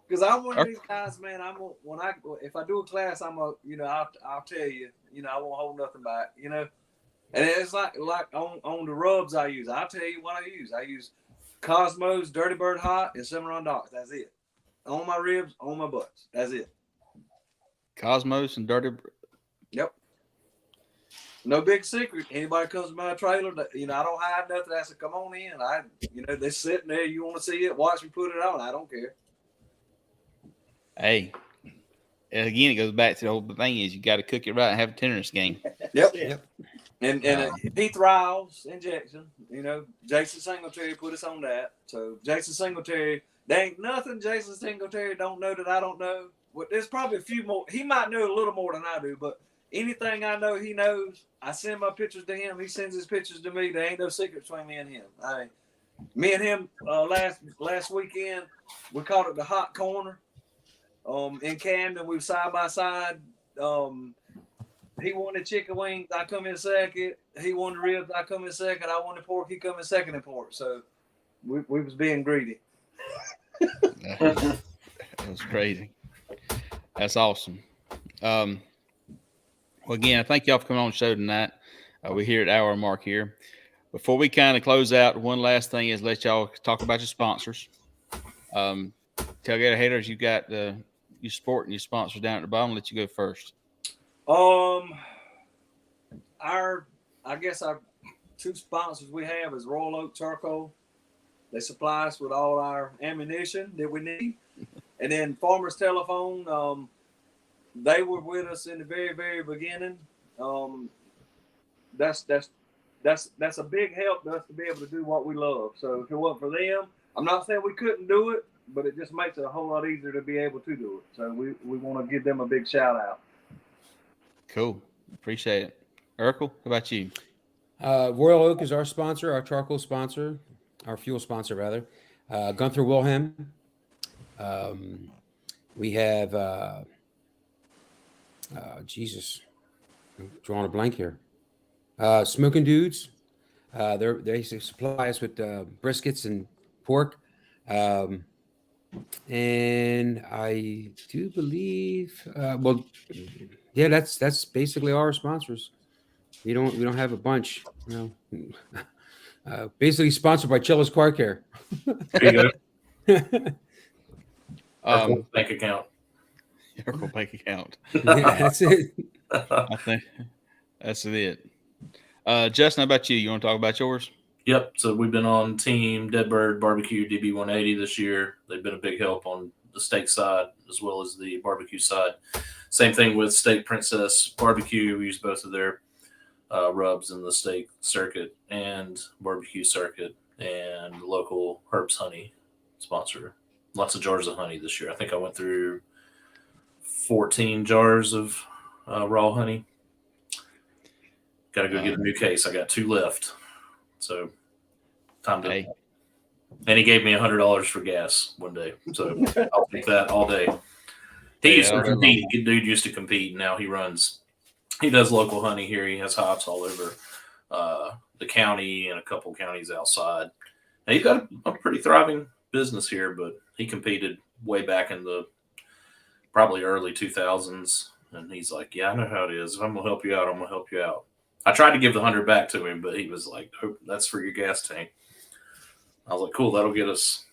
Because I'm one of these guys, man. If I do a class, I'll tell you, I won't hold nothing back, And it's like on the rubs I use. I'll tell you what I use. I use Cosmos, Dirty Bird Hot, and Cimarron Docks. That's it. On my ribs, on my butts. That's it. Cosmos and Dirty. Yep. No big secret. Anybody comes to my trailer, I don't hide nothing. I said, come on in. They're sitting there. You want to see it? Watch me put it on. I don't care. Hey, again, it goes back to the whole thing is you got to cook it right and have a tenderness game. Yep. And Heath Riles injection. Jason Singletary put us on that. So Jason Singletary, there ain't nothing Jason Singletary don't know that I don't know. Well, there's probably a few more. He might know a little more than I do, but anything I know he knows. I send my pictures to him. He sends his pictures to me. There ain't no secret between me and him. Me and him last weekend, we called it the hot corner. In Camden, we were side by side. He wanted chicken wings. I come in second. He wanted ribs. I come in second. I wanted pork. He come in second in pork. So we was being greedy. That was crazy. That's awesome. Well, again, I thank y'all for coming on the show tonight. We're here at hour mark here. Before we kind of close out, one last thing is let y'all talk about your sponsors. Tell Gator Haters you got your support and your sponsors down at the bottom. I'll let you go first. Our two sponsors we have is Royal Oak Charcoal. They supply us with all our ammunition that we need. And then Farmers Telephone, they were with us in the very, very beginning. That's a big help to us to be able to do what we love. So if it wasn't for them, I'm not saying we couldn't do it, but it just makes it a whole lot easier to be able to do it. So we want to give them a big shout out. Cool. Appreciate it. Ercole, how about you? Royal Oak is our sponsor, our charcoal sponsor, our fuel sponsor, rather. Gunther Wilhelm. We have, Jesus, I'm drawing a blank here. Smoking Dudes. They supply us with briskets and pork. And I do believe, that's basically our sponsors. We don't have a bunch, basically sponsored by Chila's Car Care. There you go. Bank account. Ercole bank account. Yeah, that's it. I think that's it. Justin, how about you? You want to talk about yours? Yep. So we've been on Team Deadbird Barbecue DB180 this year. They've been a big help on the steak side as well as the barbecue side. Same thing with Steak Princess Barbecue. We use both of their rubs in the steak circuit and barbecue circuit, and local Herbs Honey sponsor. Lots of jars of honey this year. I think I went through 14 jars of raw honey. Got to go get a new case. I got 2 left. So time to. Hey. And he gave me $100 for gas one day. So I'll take that all day. He used to compete. Dude used to compete. And now he does local honey here. He has hops all over the county and a couple counties outside. And he's got a pretty thriving business here, but he competed way back in the probably early 2000s. And he's like, yeah, I know how it is. If I'm going to help you out, I'm going to help you out. I tried to give the 100 back to him, but he was like, oh, that's for your gas tank. I was like, cool, that'll get us,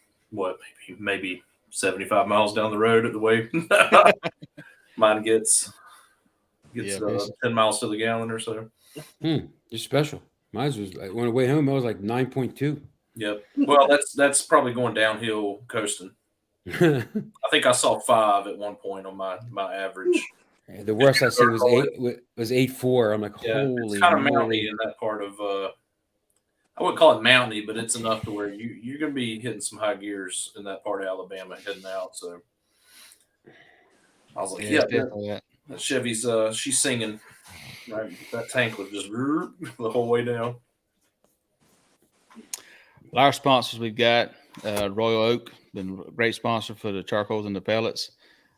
maybe 75 miles down the road at the way. Mine gets 10 miles to the gallon or so. You're special. Mine was, on the way home, I was like 9.2. Yep. Well, that's probably going downhill coasting. I think I saw 5 at one point on my average. The worst I said was 8.4. I'm like, holy. It's kind of mountainy in that part of. I wouldn't call it mountainy, but it's enough to where you're going to be hitting some high gears in that part of Alabama heading out. So I was like, that Chevy's she's singing. Right, that tank was just the whole way down. Our sponsors we've got Royal Oak, been a great sponsor for the charcoals and the pellets.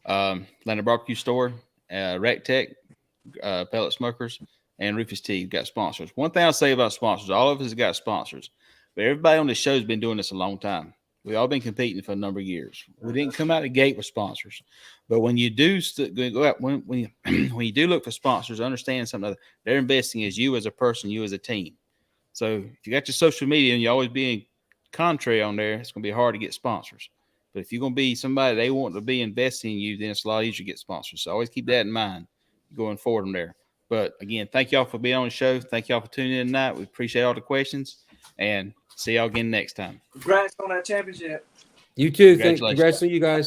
Atlanta Barbecue Store, Rec Tech, pellet smokers, and Rufus T got sponsors. One thing I'll say about sponsors, all of us have got sponsors, but everybody on the show has been doing this a long time. We've all been competing for a number of years. We didn't come out the gate with sponsors, but when you do go out, when you do look for sponsors, understand something. They're investing as you as a person, you as a team. So if you got your social media and you're always being contrary on there, it's going to be hard to get sponsors. But if you're going to be somebody they want to be investing in you, then it's a lot easier to get sponsors. So always keep that in mind going forward from there. But again, thank y'all for being on the show. Thank y'all for tuning in tonight. We appreciate all the questions, and see y'all again next time. Congrats on that championship. You too. Congratulations. Congrats to you guys.